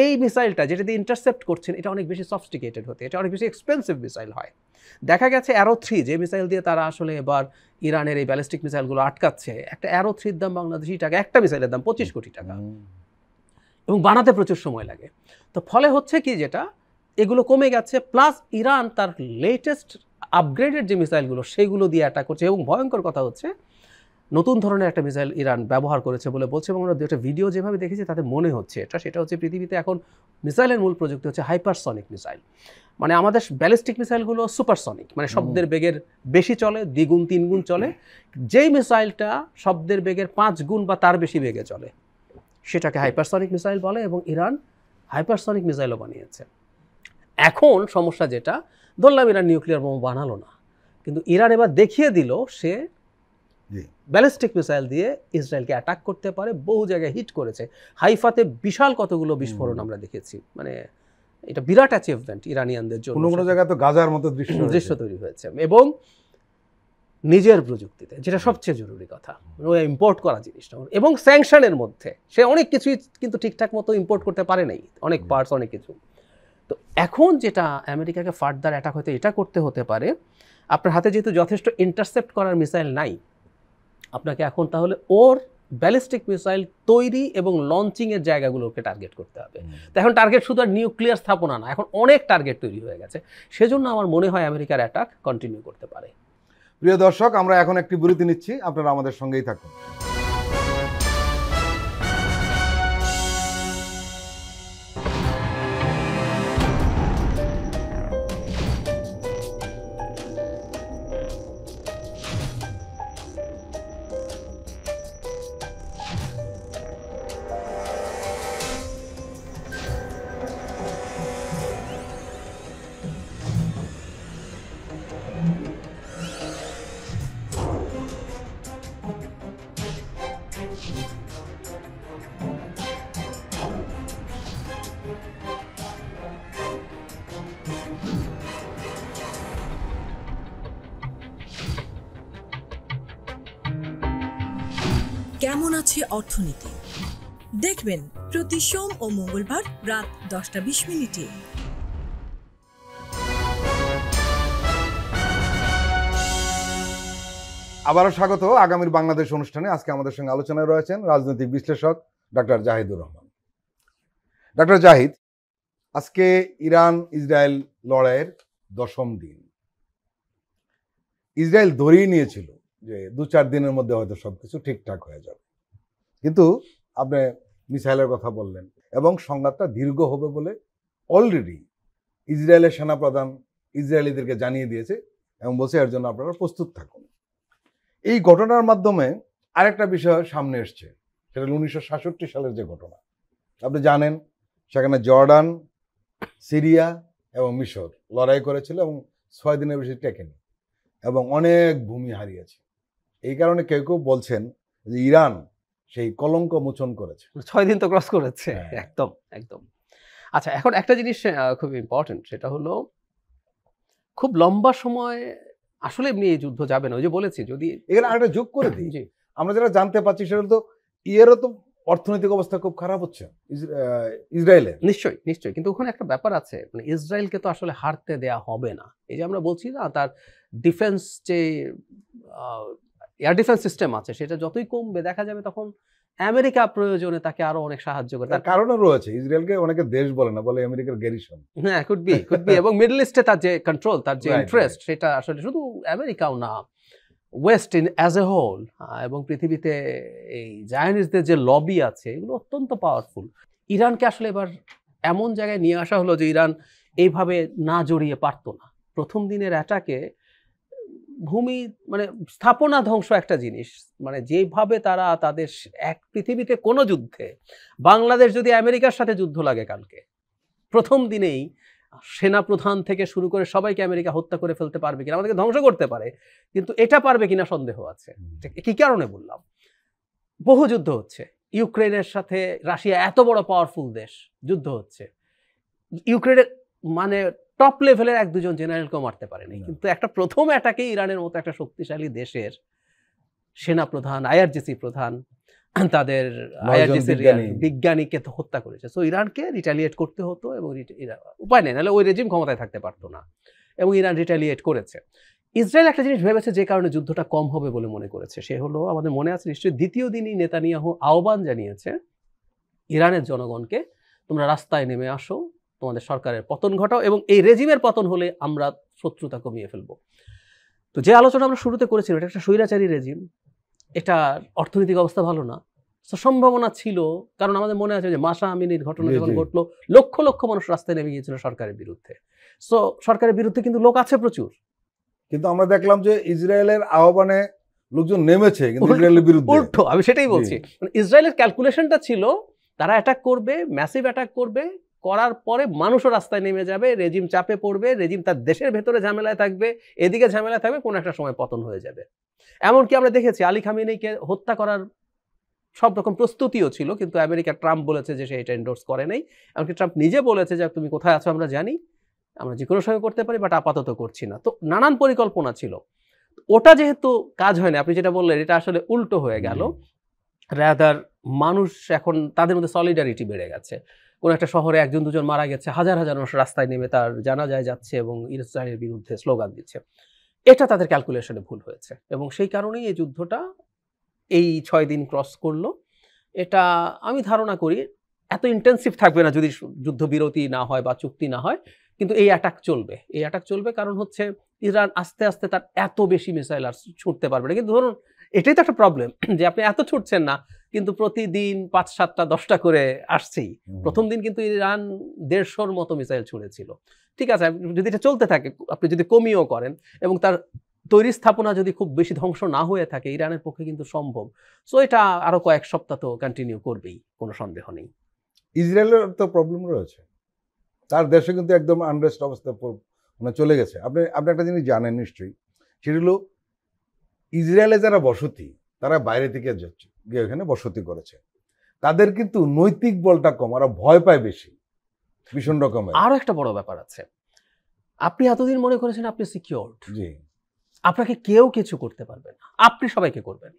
এই মিসাইলটা যেটা দিয়ে ইন্টারসেপ্ট করছেন, এটা অনেক বেশি সফিস্টিকেটেড হতে, এটা অনেক বেশি এক্সপেন্সিভ মিসাইল হয়। দেখা গেছে অ্যারো 3, যে মিসাইল দিয়ে তারা আসলে এবার ইরানের এই ব্যালিস্টিক মিসাইলগুলো আটকাচ্ছে, একটা অ্যারো 3-র দাম বাংলাদেশি টাকা, একটা মিসাইলের দাম 25 কোটি টাকা, এবং বানাতে প্রচুর সময় লাগে। তো ফলে হচ্ছে কি, যেটা এগুলো কমে গেছে, প্লাস ইরান তার লেটেস্ট আপগ্রেডেড যে মিসাইলগুলো সেগুলো দিয়ে অ্যাটাক করছে। এবং ভয়ঙ্কর কথা হচ্ছে, নতুন ধরনের একটা মিসাইল ইরান ব্যবহার করেছে বলে বলছে, এবং আমরা একটা ভিডিও যেভাবে দেখেছি তাতে মনে হচ্ছে সেটা হচ্ছে পৃথিবীতে এখন মিসাইলের মূল প্রযুক্তি হচ্ছে হাইপারসনিক মিসাইল। মানে আমাদের ব্যালিস্টিক মিসাইলগুলো সুপারসনিক, মানে শব্দের বেগের বেশি চলে, 2 গুণ 3 গুণ চলে। যেই মিসাইলটা শব্দের বেগের 5 গুণ বা তার বেশি বেগে চলে, সেটাকে হাইপারসনিক মিসাইল বলে, এবং ইরান হাইপারসনিক মিসাইলও বানিয়েছে। এখন সমস্যা যেটা, ধরলাম ইরান নিউক্লিয়ার বোমা বানালো না, কিন্তু ইরান এবার দেখিয়ে দিল সে ব্যালিস্টিক মিসাইল দিয়ে ইসরায়েলকে অ্যাটাক করতে পারে, বহু জায়গায় হিট করেছে। হাইফাতে বিশাল কতগুলো বিস্ফোরণ আমরা দেখেছি, মানে এটা বিরাট অ্যাচিভমেন্ট ইরানিয়ানদের জন্য। কোনো জায়গায় তো গাজার মতো দৃশ্য তৈরি হয়েছে, এবং নিজের প্রযুক্তিতে, যেটা সবচেয়ে জরুরি কথা, ইম্পোর্ট করা জিনিসটা, এবং স্যাংশনের মধ্যে সে অনেক কিছুই কিন্তু ঠিকঠাক মতো ইম্পোর্ট করতে পারে নাই, অনেক পার্টস, অনেক কিছু। তো এখন যেটা আমেরিকাকে ফার্দার অ্যাটাক হতে এটা করতে হতে পারে, আপনার হাতে যেহেতু যথেষ্ট ইন্টারসেপ্ট করার মিসাইল নাই, আপনাকে এখন তাহলে ওর ব্যালিস্টিক মিসাইল তৈরি এবং লঞ্চিংয়ের জায়গাগুলোকে টার্গেট করতে হবে। তো এখন টার্গেট শুধু আর নিউক্লিয়ার স্থাপনা না, এখন অনেক টার্গেট তৈরি হয়ে গেছে। সেজন্য আমার মনে হয় আমেরিকার অ্যাটাক কন্টিনিউ করতে পারে। প্রিয় দর্শক, আমরা এখন একটি বিরতি নিচ্ছি, আপনারা আমাদের সঙ্গেই থাকুন। কেমন আছে অর্থনীতি দেখবেন প্রতি সোম ও মঙ্গলবার রাত 10:20 আবারও স্বাগত আগামীর বাংলাদেশ অনুষ্ঠানে। আজকে আমাদের সঙ্গে আলোচনায় রয়েছেন রাজনৈতিক বিশ্লেষক ডক্টর জাহিদুর রহমান। ডক্টর জাহিদ, আজকে ইরান ইসরায়েল লড়াইয়ের 10ম দিন। ইসরায়েল ধরেই নিয়েছিল যে 2-4 দিনের মধ্যে হয়তো সবকিছু ঠিকঠাক হয়ে যাবে, কিন্তু আপনি মিসাইলের কথা বললেন, এবং সংঘাতটা দীর্ঘ হবে বলে অলরেডি ইসরায়েলের সেনাপ্রধান ইসরায়েলিদেরকে জানিয়ে দিয়েছে, এবং বলছে এর জন্য আপনারা প্রস্তুত থাকুন। এই ঘটনার মাধ্যমে আরেকটা বিষয় সামনে এসছে, সেটা 1967 সালের যে ঘটনা আপনি জানেন। সেখানে জর্ডান, সিরিয়া এবং মিশর লড়াই করেছিল, এবং 6 দিনের বেশি টেকেনি, এবং অনেক ভূমি হারিয়েছে। এই কারণে কেউ কেউ বলছেন যে ইরান সেই কলঙ্ক মোচন করেছে। 6 দিন তো ক্রস করেছে। হ্যাঁ। একদম একদম। আচ্ছা, এখন একটা জিনিস খুব ইম্পর্টেন্ট, সেটা হলো খুব লম্বা সময় আসলে এমনি এই যুদ্ধ যাবে না। ওই যে বলেছি যদি এখানে আরেকটা যোগ করে দিই, জি আমরা যেটা জানতে পাচ্ছি সেটা তো ইয়েরও তো অর্থনৈতিক অবস্থা খুব খারাপ হচ্ছে ইসরায়েলের। নিশ্চয়ই নিশ্চয়ই, কিন্তু ওখানে একটা ব্যাপার আছে, মানে ইসরায়েলকে তো আসলে হারতে দেয়া হবে না। এই যে আমরা বলছি না, তার ডিফেন্স যে এয়ার ডিফেন্স সিস্টেম আছে সেটা যতই কমবে দেখা যাবে তখন আমেরিকা প্রয়োজনে তাকে আরো অনেক সাহায্য করে। তার কারণও রয়েছে, ইসরায়েলকে অনেকে দেশ বলে না, বলে আমেরিকার গ্যারিসন। হ্যাঁ, কুড বি এবং মিডল ইস্টে তার যে কন্ট্রোল, তার যে Right, ইন্টারেস্ট, সেটা আসলে শুধু আমেরিকাও না, west in as a whole, এবং পৃথিবীতে এই জায়নিস্টদের যে লবি আছে এগুলো অত্যন্ত পাওয়ারফুল। ইরানকে আসলে এবার এমন জায়গায় নিয়ে আসা হলো যে ইরান এইভাবে না জড়িয়ে পারতো না। প্রথম দিনের অ্যাটাকে ভূমি মানে স্থাপনা ধ্বংস একটা জিনিস, মানে যেভাবে তারা তাদের এক পৃথিবীতে কোনো যুদ্ধে, বাংলাদেশ যদি আমেরিকার সাথে যুদ্ধ লাগে কালকে, প্রথম দিনেই সেনাপ্রধান থেকে শুরু করে সবাইকে আমেরিকা হত্যা করে ফেলতে পারবে কিনা, আমাদেরকে ধ্বংস করতে পারে, কিন্তু এটা পারবে কিনা সন্দেহ আছে। কি কারণে বললাম? বহু যুদ্ধ হচ্ছে, ইউক্রেনের সাথে রাশিয়া এত বড় পাওয়ারফুল দেশ, যুদ্ধ হচ্ছে, ইউক্রেনের মানে টপ লেভেলের 1-2 জেনারেলকেও মারতে পারেনি, কিন্তু একটা প্রথম অ্যাটাকে ইরানের মতো একটা শক্তিশালী দেশের সেনাপ্রধান, আইআরজিসি প্রধান, তাদের আইআরজিসির বিজ্ঞানীকে তো হত্যা করেছে। সো ইরানকে রিটালিয়েট করতে হতো, এবং উপায় নেই, নাহলে ওই রেজিম ক্ষমতায় থাকতে পারতো না, এবং ইরান রিটালিয়েট করেছে। ইসরায়েল একটা জিনিস ভেবেছে যে কারণে যুদ্ধটা কম হবে বলে মনে করেছে, সে হলো, আমাদের মনে আছে নিশ্চয়ই, দ্বিতীয় দিনই নেতানিয়াহু আহ্বান জানিয়েছে ইরানের জনগণকে, তোমরা রাস্তায় নেমে আসো, তোমাদের সরকারের পতন ঘটাও, এবং এই রেজিমের পতন হলে আমরা শত্রুতা কমিয়ে ফেলবো। তো যে আলোচনা আমরা শুরুতে করেছিলাম, এটা একটা স্বৈরাচারী রেজিম, এটা অর্থনৈতিক অবস্থা ভালো না, তো সম্ভাবনা ছিল, কারণ আমাদের মনে আছে যে মাসা আমিনির ঘটনা যখন ঘটলো, লক্ষ লক্ষ মানুষ রাস্তায় নেমে গিয়েছিল সরকারের বিরুদ্ধে। সো সরকারের বিরুদ্ধে কিন্তু লোক আছে প্রচুর, কিন্তু আমরা দেখলাম যে ইসরায়েলের আহ্বানে লোকজন নেমেছে, কিন্তু ইসরায়েলের বিরুদ্ধে উল্টো। আমি সেটাই বলছি, ইসরায়েলের ক্যালকুলেশনটা ছিল তারা অ্যাটাক করবে, ম্যাসিভ অ্যাটাক করবে, করার পরে মানুষও রাস্তায় নেমে যাবে, রেজিম চাপে পড়বে, রেজিম তার দেশের ভেতরে ঝামেলায় থাকবে, এদিকে ঝামেলায় থাকবে, কোনো একটা সময় পতন হয়ে যাবে। এমনকি আমরা দেখেছি আলী খামেনেইকে হত্যা করার সব রকম প্রস্তুতিও ছিল, কিন্তু আমেরিকা, ট্রাম্প বলেছে যে সে এটা এন্ডোর্স করে নাই। এমনকি ট্রাম্প নিজে বলেছে যে তুমি কোথায় আছো আমরা জানি, আমরা যে কোনো সময় করতে পারি, বাট আপাতত করছি না। তো নানান পরিকল্পনা ছিল, ওটা যেহেতু কাজ হয় না, আপনি যেটা বললেন এটা আসলে উল্টো হয়ে গেল। রাদার মানুষ এখন তাদের মধ্যে সলিডারিটি বেড়ে গেছে। কোনো একটা শহরে 1-2 মারা গেছে, হাজার হাজার মানুষ রাস্তায় নেমে তার জানাজায় যাচ্ছে এবং ইসরায়েলের বিরুদ্ধে স্লোগান দিচ্ছে। এটা তাদের ক্যালকুলেশনে ভুল হয়েছে, এবং সেই কারণেই এই যুদ্ধটা এই 6 দিন ক্রস করলো। এটা আমি ধারণা করি এত ইন্টেন্সিভ থাকবে না যদি যুদ্ধবিরতি না হয় বা চুক্তি না হয়, কিন্তু এই অ্যাটাক চলবে, এই অ্যাটাক চলবে, কারণ হচ্ছে ইরান আস্তে আস্তে তার এত বেশি মিসাইল আর ছুটতে পারবে না। কিন্তু ধরুন এটাই তো একটা প্রবলেম যে আপনি এত ছুটছেন না, কিন্তু প্রতিদিন 5, 7টা, 10টা করে আসছেই। প্রথম দিন কিন্তু ইরান 150-র মতো মিসাইল ছুড়েছিল। ঠিক আছে, যদি এটা চলতে থাকে, আপনি যদি কমিয়েও করেন, এবং তার তৈরি স্থাপনা যদি খুব বেশি ধ্বংস না হয়ে থাকে, ইরানের পক্ষে কিন্তু সম্ভব। সো এটা আরো কয়েক সপ্তাহ তো কন্টিনিউ করবেই, কোনো সন্দেহ নেই। ইসরায়েলের তো প্রবলেম রয়েছে, তার দেশে কিন্তু একদম আনরেস্ট অবস্থা মানে চলে গেছে। আপনি একটা জিনিস জানেন নিশ্চয়ই, সেটা হলো ইসরায়েলে যারা বসতি, তারা বাইরে থেকে যাচ্ছে, গিয়ে ওখানে বসতি করেছে, তাদের কিন্তু নৈতিক বলটা কম, ওরা ভয় পায় বেশি, ভীষণ রকমের। আরো একটা বড় ব্যাপার আছে, আপনি এতদিন মনে করেছেন আপনি সিকিউরড, জি, আপনাকে কেউ কিছু করতে পারবে না, আপনি সবাইকে করবেন।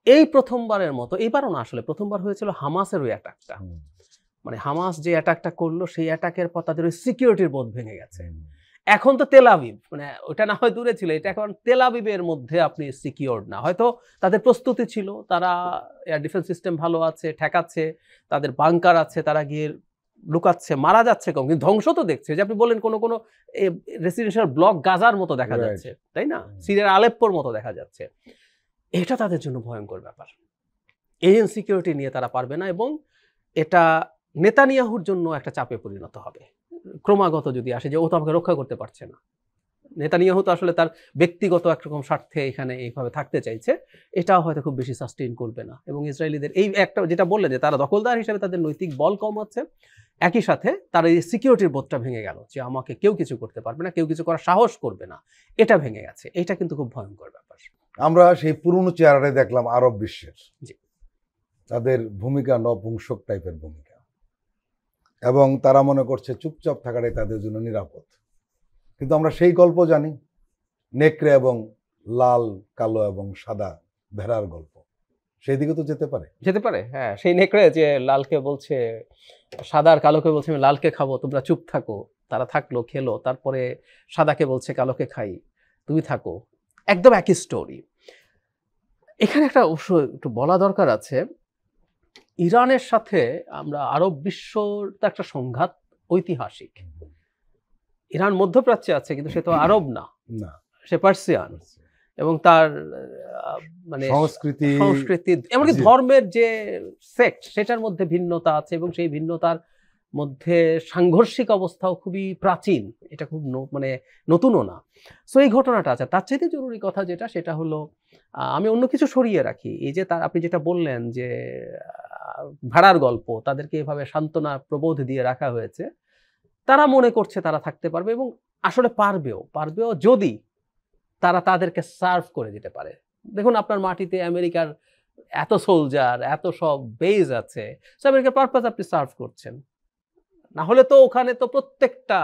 এই প্রথমবারের মতো, এইবারও না, আসলে প্রথমবার হয়েছিল হামাসের ওই অ্যাটাকটা, মানে হামাস যে অ্যাটাকটা করলো সেই অ্যাটাকের পর তাদের ওই সিকিউরিটির বোধ ভেঙে গেছে। এখন তো তেল আবিব, মানে ওটা না হয় দূরে ছিল, এটা এখন তেল আবিবের মধ্যে আপনি সিকিউরড না। হয়তো তাদের প্রস্তুতি ছিল, তারা এয়ার ডিফেন্স সিস্টেম ভালো আছে, ঠেকাচ্ছে, তাদের বাংকার আছে, তারা গিয়ে লুকাচ্ছে, মারা যাচ্ছে কম, কিন্তু ধ্বংস তো দেখছে। যে আপনি বললেন কোনো কোনো রেসিডেন্সিয়াল ব্লক গাজার মতো দেখা যাচ্ছে, তাই না, সিরিয়ার আলেপ্পোর মতো দেখা যাচ্ছে। এটা তাদের জন্য ভয়ঙ্কর ব্যাপার। এই ইনসিকিউরিটি নিয়ে তারা পারবে না, এবং এটা নেতানিয়াহুর জন্য একটা চাপে পরিণত হবে ক্রমাগত, যদি আসে যে ও তো আমাকে রক্ষা করতে পারছে না। নেতানিয়াহু তো আসলে তার ব্যক্তিগত একরকম স্বার্থে এখানে এইভাবে থাকতে চাইছে, এটাও হয়তো খুব বেশি সাস্টেইন করবে না। এবং ইসরায়েলিদের এই একটা যেটা বললেন যে তারা দখলদার হিসেবে তাদের নৈতিক বল কম হচ্ছে, একই সাথে তার এই সিকিউরিটির বোধটা ভেঙে গেল, যে আমাকে কেউ কিছু করতে পারবে না, কেউ কিছু করার সাহস করবে না, এটা ভেঙে গেছে। এটা কিন্তু খুব ভয়ঙ্কর ব্যাপার। আমরা সেই পুরনো চেহারাটাই দেখলাম আরব বিশ্বের। জি। তাদের ভূমিকা নপুংসক টাইপের ভূমিকা, এবং তারা মনে করছে চুপচাপ থাকাটাই তাদের জন্য নিরাপদ। কিন্তু আমরা সেই গল্প জানি, নেকড়ে এবং লাল, কালো এবং সাদা ভেড়ার গল্প। সেই দিকে তো যেতে পারে। যেতে পারে, হ্যাঁ। সেই নেকড়ে যে লালকে বলছে, সাদা আর কালোকে বলছে আমি লালকে খাবো, তোমরা চুপ থাকো। তারা থাকলো, খেলো। তারপরে সাদাকে বলছে কালোকে খাই, তুমি থাকো। একদম একই স্টোরি। এখানে একটা অবশ্য একটু বলা দরকার আছে, ইরানের সাথে আমরা আরব বিশ্বর তো একটা সংঘাত ঐতিহাসিক। ইরান মধ্যপ্রাচ্যে আছে, কিন্তু সে তো আরব না, না, সে পার্সিয়ান। এবং তার মানে সংস্কৃতি, এমনকি ধর্মের যে সেক্ট সেটার মধ্যে ভিন্নতা আছে, এবং সেই ভিন্নতার মধ্যে সাংঘর্ষিক অবস্থাও খুবই প্রাচীন। এটা খুব মানে নতুনও না। সো এই ঘটনাটা আছে। তার চাইতে জরুরি কথা যেটা, সেটা হলো আমি অন্য কিছু সরিয়ে রাখি। এই যে আপনি যেটা বললেন যে ভাড়ার গল্প, তাদেরকে এভাবে সান্ত্বনা প্রবোধ দিয়ে রাখা হয়েছে, তারা মনে করছে তারা থাকতে পারবে, এবং আসলে পারবেও যদি তারা তাদেরকে সার্ভ করে দিতে পারে। দেখুন, আপনার মাটিতে আমেরিকার এত সোলজার, এত সব বেজ আছে, আমেরিকার পারপাস আপনি সার্ভ করছেন। না হলে তো ওখানে তো প্রত্যেকটা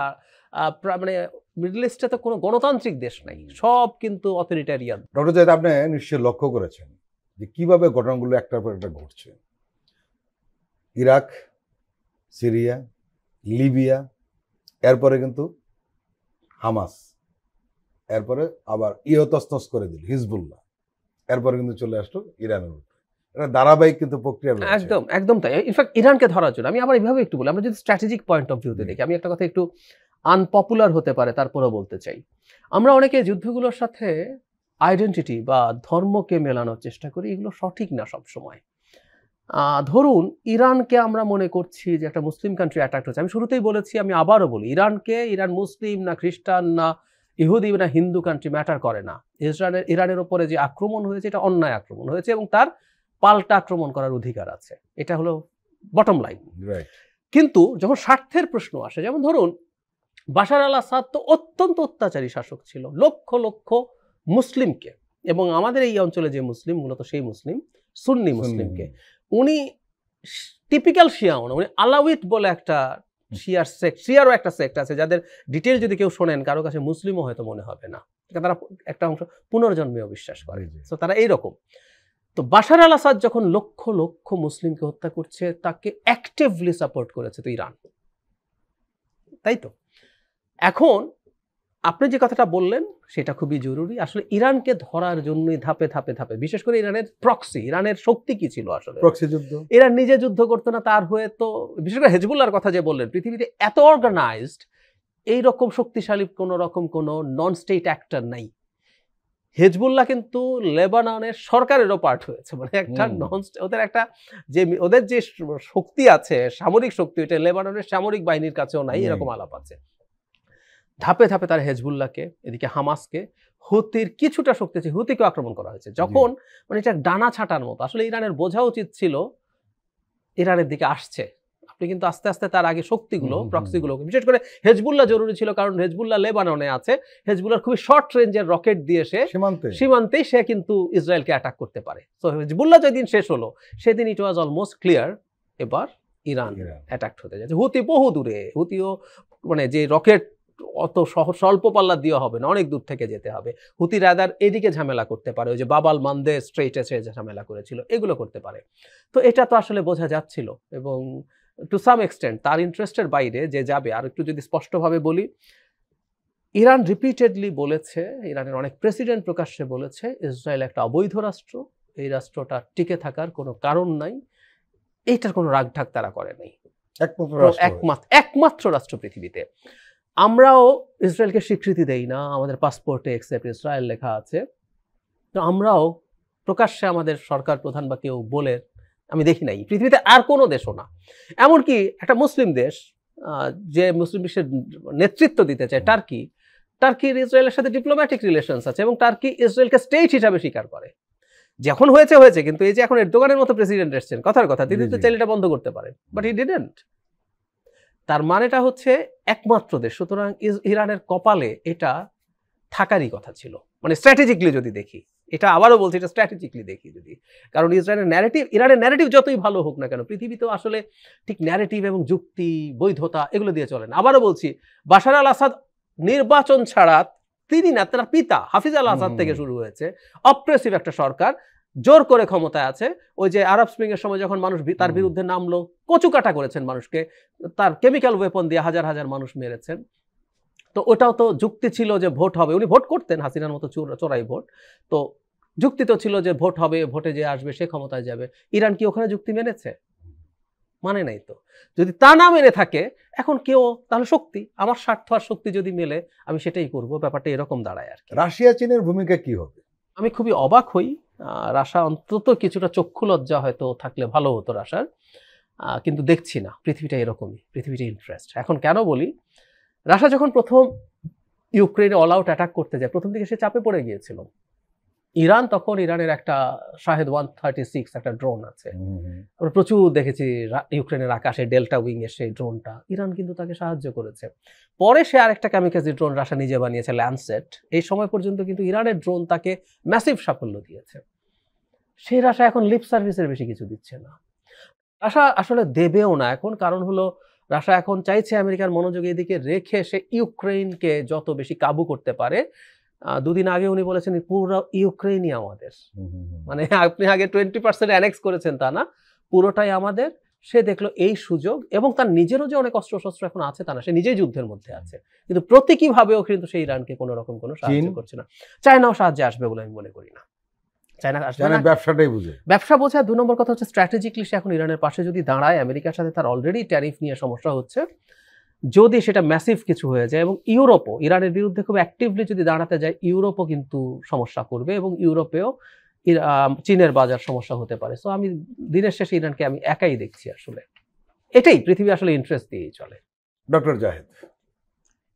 মানে মিডল ইস্টে তো কোনো গণতান্ত্রিক দেশ নাই, সব কিন্তু অথরিটারিয়ান। ডক্টর জাহিদ, আপনি নিশ্চয়ই লক্ষ্য করেছেন যে কিভাবে ঘটনাগুলো একটার পর একটা ঘটছে। ইরাক, সিরিয়া, লিবিয়া, এরপরে কিন্তু হামাস, এরপরে আবার তছনছ করে দিল হিজবুল্লাহ, এরপরে কিন্তু চলে আসলো ইরানের উপরে। এটা ধারাবাহিক কিন্তু প্রক্রিয়া। একদম তাই। ইনফ্যাক্ট ইরানকে ধরার জন্য আমি আবার এইভাবে একটু বলি, আমরা যদি স্ট্র্যাটেজিক পয়েন্ট অফ ভিউতে দেখি, আমি একটা কথা একটু আনপপুলার হতে পারে, তারপরেও বলতে চাই। আমরা অনেকে যুদ্ধগুলোর সাথে আইডেন্টিটি বা ধর্মকে মেলানোর চেষ্টা করি, এগুলো সঠিক না সব সময়। ধরুন, ইরানকে আমরা মনে করছি যে একটা মুসলিম কান্ট্রি অ্যাটাক হচ্ছে। আমি শুরুতেই বলেছি, আমি আবারও বলি, ইরান মুসলিম না খ্রিস্টান না ইহুদি না হিন্দু কান্ট্রি ম্যাটার করে না। ইরানের ওপরে যে আক্রমণ হয়েছে, এটা অন্যায় আক্রমণ হয়েছে, এবং তার পাল্টা আক্রমণ করার অধিকার আছে। এটা হলো বটম লাইন। কিন্তু যখন স্বার্থের প্রশ্ন আসে, যেমন ধরুন বাশার আল আসাদ তো অত্যন্ত অত্যাচারী শাসক ছিল, লক্ষ লক্ষ মুসলিমকে, এবং আমাদের এই অঞ্চলে যে মুসলিম, মূলত সেই মুসলিম সুন্নি মুসলিমকে, উনি টিপিক্যাল শিয়া, উনি আলাউইট বলে একটা শিয়ার সেক্ট, শিয়ারও একটা সেক্ট আছে, যাদের ডিটেল যদি কেউ শোনেন কারো কাছে মুসলিমও হয়তো মনে হবে না, তারা একটা অংশ পুনর্জন্মেও বিশ্বাস করে। তো তারা এইরকম। তো বাশার আল আসাদ যখন লক্ষ লক্ষ মুসলিমকে হত্যা করছে, তাকে অ্যাক্টিভলি সাপোর্ট করেছে তো ইরান, তাই তো? এখন আপনি যে কথাটা বললেন সেটা খুবই জরুরি। আসলে ইরানকে ধরার জন্যই ধাপে ধাপে ধাপে, বিশেষ করে ইরানের প্রক্সি, ইরানের শক্তি কি ছিল আসলে? প্রক্সি যুদ্ধ। ইরান নিজে যুদ্ধ করতো না, তার হয়ে তো, বিশেষ করে হেজবুল্লাহর কথা যে বললেন, পৃথিবীতে এত অর্গানাইজড এইরকম শক্তিশালী কোনো রকম কোনো নন স্টেট অ্যাক্টর নাই। হেজবুল্লাহ কিন্তু লেবাননের সরকারেরও পার্ট হয়েছে, মানে একটা ওদের একটা যে ওদের যে শক্তি আছে, সামরিক শক্তি, ওইটা লেবাননের সামরিক বাহিনীর কাছেও নাই, এরকম আলাপ আছে। ধাপে ধাপে তার হেজবুল্লাহকে, এদিকে হামাসকে, হুতির কিছুটা শক্তি আছে, হুতিকে আক্রমণ করা হয়েছে। যখন মানে এটা ডানা ছাটার মতো, আসলে ইরানের বোঝা উচিত ছিল ইরানের দিকে আসছে। আপনি কিন্তু আস্তে আস্তে তার আগে শক্তিগুলো, প্রক্সিগুলো, বিশেষ করে হেজবুল্লাহ জরুরি ছিল, কারণ হেজবুল্লাহ লেবাননে আছে, হেজবুল্লাহর খুবই শর্ট রেঞ্জের রকেট দিয়ে সে সীমান্তেই সে কিন্তু ইসরায়েলকে অ্যাটাক করতে পারে। তো হেজবুল্লাহ যেদিন শেষ হলো, সেদিন ইট ওয়াজ অলমোস্ট ক্লিয়ার এবার ইরান অ্যাটাক হতে যাচ্ছে। হুতি বহু দূরে, হুতিও মানে যে রকেট অত স্বল্প পাল্লা দেওয়া হবে না, অনেক দূর থেকে যেতে হবে। হুতি রাদার এদিকে ঝামেলা করতে পারে, ওই যে বাবাল মান্দে স্ট্রেইটে সে ঝামেলা করেছিল, এগুলো করতে পারে। তো এটা তো আসলে বোঝা যাচ্ছিল, এবং টু সাম এক্সটেন্ট তার ইন্টারেস্টের বাইরে যে যাবে। আর একটু যদি স্পষ্টভাবে বলি, ইরান রিপিটেডলি বলেছে, ইরানের অনেক প্রেসিডেন্ট প্রকাশ্যে বলেছে, ইসরায়েল একটা অবৈধ রাষ্ট্র, এই রাষ্ট্রটা টিকে থাকার কোনো কারণ নাই, এইটার কোনো রাগঢাক তারা করে নাই, একমাত্র রাষ্ট্র পৃথিবীতে। আমরাও ইসরায়েলকে স্বীকৃতি দেই না, আমাদের পাসপোর্টে এক্সেপ্ট ইসরায়েল লেখা আছে, তো আমরাও প্রকাশ্যে আমাদের সরকার প্রধান বা কেউ বলে আমি দেখি নাই, পৃথিবীতে আর কোনো দেশও না। এমনকি একটা মুসলিম দেশ যে মুসলিম বিশ্বের নেতৃত্ব দিতে চায়, টার্কির ইসরায়েলের সাথে ডিপ্লোম্যাটিক রিলেশনস আছে, এবং টার্কি ইসরায়েলকে স্টেট হিসাবে স্বীকার করে। যখন হয়েছে, কিন্তু এই যে এখন এরদোগানের মতো প্রেসিডেন্ট এসেছেন, কথার কথা, তিনি তো চাইলে এটা বন্ধ করতে পারেন, বাট হি ডিডন্ট। তার মানেটা হচ্ছে একমাত্র দেশ, সুতরাং ইরানের কপালে এটা থাকারই কথা ছিল, মানে স্ট্র্যাটেজিকলি যদি দেখি। এটা আবারও বলছি, এটা স্ট্র্যাটেজিকলি দেখি যদি, কারণ ইরানের ন্যারেটিভ যতই ভালো হোক না কেন, পৃথিবীতেও আসলে ঠিক ন্যারেটিভ এবং যুক্তি, বৈধতা এগুলো দিয়ে চলে না। আবারও বলছি, বাশার আল আসাদ নির্বাচন ছাড়া, তিনি না, তার পিতা হাফিজ আল আসাদ থেকে শুরু হয়েছে অপ্রেসিভ একটা সরকার, জোর করে ক্ষমতায় আছে। ওই যে আরব স্প্রিং এর সময় যখন মানুষ তার বিরুদ্ধে নামলো, কচুকাটা করেছেন মানুষকে, তার কেমিক্যাল ওয়েপন দিয়ে হাজার হাজার মানুষ মেরেছেন। তো ওটাও তো যুক্তি ছিল যে ভোট হবে, উনি ভোট করতেন হাসিনার মতো চোরাই ভোট, তো যুক্তি তো ছিল যে ভোট হবে, ভোটে যে আসবে সে ক্ষমতায় যাবে। ইরান কি ওখানে যুক্তি মেনেছে? মানে নাই তো। যদি তা না মেনে থাকে এখন কেউ, তাহলে শক্তি, আমার স্বার্থ আর শক্তি যদি মেলে আমি সেটাই করব, ব্যাপারটা এরকম দাঁড়ায় আর কি। রাশিয়া চীনের ভূমিকা কি হবে? আমি খুবই অবাক হই, রাশা অন্তত কিছুটা চক্ষু লজ্জা হয়তো থাকলে ভালো হতো রাশার, কিন্তু দেখছি না। পৃথিবীটা এরকমই, পৃথিবীটা ইন্টারেস্ট। এখন কেন বলি, রাশা যখন প্রথম ইউক্রেনে অল আউট অ্যাটাক করতে যায়, প্রথম দিকে সে চাপে পড়ে গিয়েছিল। ইরান তখন, ইরানের একটা শাহেদ 136 একটা ড্রোন আছে, আমরা প্রচুর দেখেছি ইউক্রেনের আকাশে ডেল্টা উইং এর সেই ড্রোনটা, ইরান কিন্তু তাকে সাহায্য করেছে। পরে সে আরেকটা কামিকাজি ড্রোন রাশা নিজে বানিয়েছে, ল্যান্ডসেট। এই সময় পর্যন্ত কিন্তু ইরানের ড্রোন তাকে ম্যাসিভ সাফল্য দিয়েছে। সেই রাশা এখন লিপ সার্ভিসের বেশি কিছু দিচ্ছে না, রাশা আসলে দেবেও না এখন। কারণ হলো, রাশা এখন চাইছে আমেরিকার মনোযোগ এদিকে রেখে সে ইউক্রেনকে যত বেশি কাবু করতে পারে। দুদিন আগে উনি বলেছেন পুরো ইউক্রেনই আমাদের, মানে আপনি আগে 20% অ্যানেক্স করেছেন তা না, পুরোটাই আমাদের। সে দেখলো এই সুযোগ, এবং তার নিজেরও যে অনেক অস্ত্রশস্ত্র এখন আছে তা না, সে নিজেই যুদ্ধের মধ্যে আছে, কিন্তু প্রতীকীভাবেও কিন্তু সে ইরানকে কোনো রকম কোনো সাহায্য করছে না। চায়নাও সাহায্যে আসবে বলে আমি মনে করি না। চায়না ব্যবসাটাই বুঝে, ব্যবসা বোঝা। 2 নম্বর কথা হচ্ছে স্ট্র্যাটেজিকলি সে এখন ইরানের পাশে যদি দাঁড়ায়, আমেরিকার সাথে তার অলরেডি ট্যারিফ নিয়ে সমস্যা হচ্ছে, যদি সেটা ম্যাসিভ কিছু হয়ে যায়, এবং ইউরোপও ইরানের বিরুদ্ধে খুব অ্যাক্টিভলি যদি দাঁড়াতে যায়, ইউরোপও কিন্তু সমস্যা করবে, এবং ইউরোপেও চীনের বাজার সমস্যা হতে পারে। সো আমি দিনের শেষে ইরানকে আমি একাই দেখছি আসলে। এটাই পৃথিবী আসলে ইন্টারেস্ট দিয়েই চলে। ডক্টর জাহেদ,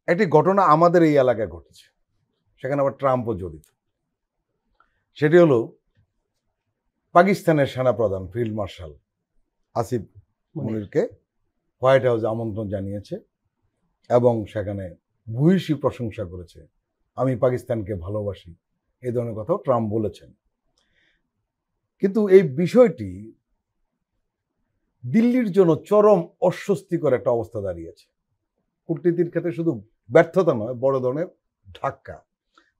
একটি ঘটনা আমাদের এই এলাকায় ঘটেছে, সেখানে আবার ট্রাম্পও জড়িত। সেটি হলো পাকিস্তানের সেনাপ্রধান ফিল্ড মার্শাল আসিফ মুনিরকে হোয়াইট হাউসে আমন্ত্রণ জানিয়েছে এবং সেখানে ভূয়সী প্রশংসা করেছে। আমি পাকিস্তানকে ভালোবাসি, এই ধরনের কথাও ট্রাম্প বলেছেন। কিন্তু এই বিষয়টি দিল্লির জন্য চরম অস্বস্তিকর একটা অবস্থা দাঁড়িয়েছে। কূটনীতির ক্ষেত্রে শুধু ব্যর্থতা নয়, বড় ধরনের ধাক্কা।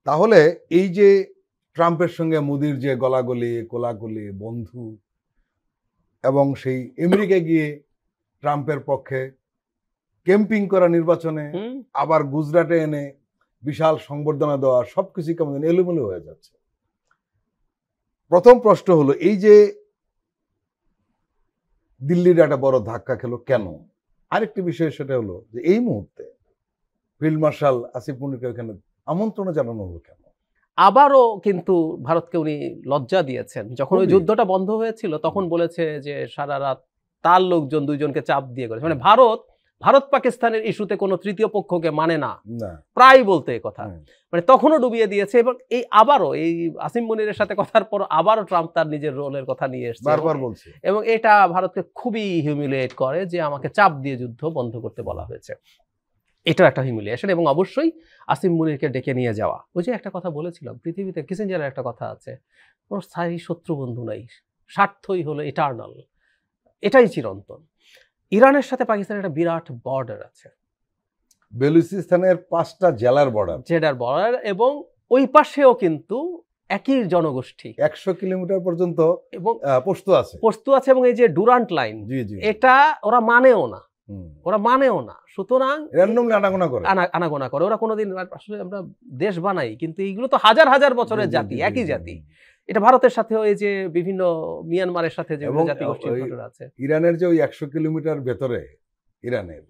তাহলে এই যে ট্রাম্পের সঙ্গে মোদির যে গলাগলি, কোলাকুলি, বন্ধু, এবং সেই আমেরিকায় গিয়ে ট্রাম্পের পক্ষে ক্যাম্পিং করা নির্বাচনে, আবার গুজরাটে এনে বিশাল সংবর্ধনা দেওয়া, সবকিছু কেমন এলোমেলো হয়ে যাচ্ছে। প্রথম প্রশ্ন হলো, এই যে দিল্লির একটা বড় ধাক্কা খেলো কেন? আরেকটি বিষয় সেটা হলো যে এই মুহূর্তে ফিল্ড মার্শাল আসিফ মুনিরকে ওখানে আমন্ত্রণ জানানো হলো কেন? আবারও কিন্তু ভারতকে উনি লজ্জা দিয়েছেন। যখন ওই যুদ্ধটা বন্ধ হয়েছিল তখন বলেছে যে সারা রাত তার লোকজন 2 জনকে চাপ দিয়ে করেছে। মানে ভারত পাকিস্তানের ইস্যুতে কোনো তৃতীয় পক্ষকে মানে না, প্রায় বলতে এই কথা। মানে তখনও ডুবিয়ে দিয়েছে, এবং এই আবারও এই আসিফ মুনিরের সাথে কথার পর আবারও ট্রাম্প তার নিজের রোলের কথা নিয়ে এসেছে, বারবার বলছে, এবং এটা ভারতকে খুবই হিউমিলিয়েট করে যে আমাকে চাপ দিয়ে যুদ্ধ বন্ধ করতে বলা হয়েছে। এটাও একটা হিউমিলিয়েশন। এবং অবশ্যই আসিফ মুনিরকে ডেকে নিয়ে যাওয়া, ওই যে একটা কথা বলেছিলাম, পৃথিবীতে কিসিঞ্জারের একটা কথা আছে, কোনো স্থায়ী শত্রু বন্ধু নাই, স্বার্থই হলো ইটার্নাল, এটাই চিরন্তন। ইরানের সাথে পাকিস্তানের একটা বিরাট বর্ডার আছে, বেলুচিস্তানের 5টা জেলার বর্ডার, এবং ওই পাশেও কিন্তু একই জনগোষ্ঠী 100 কিলোমিটার পর্যন্ত এবং পশতু আছে, এবং এই যে ডুরান্ট লাইন, এটা ওরা মানেও না, সুতরাং আনাগোনা করে ওরা কোনোদিন। আসলে আমরা দেশ বানাই, কিন্তু এইগুলো তো হাজার হাজার বছরের জাতি, একই জাতি। এটা ভারতের সাথেও এই যে বিভিন্ন মিয়ানমারের সাথে যে জাতিগোষ্ঠীর ঘটনা আছে, ইরানের যে ওই 100 কিলোমিটার ভেতরে ইরানের,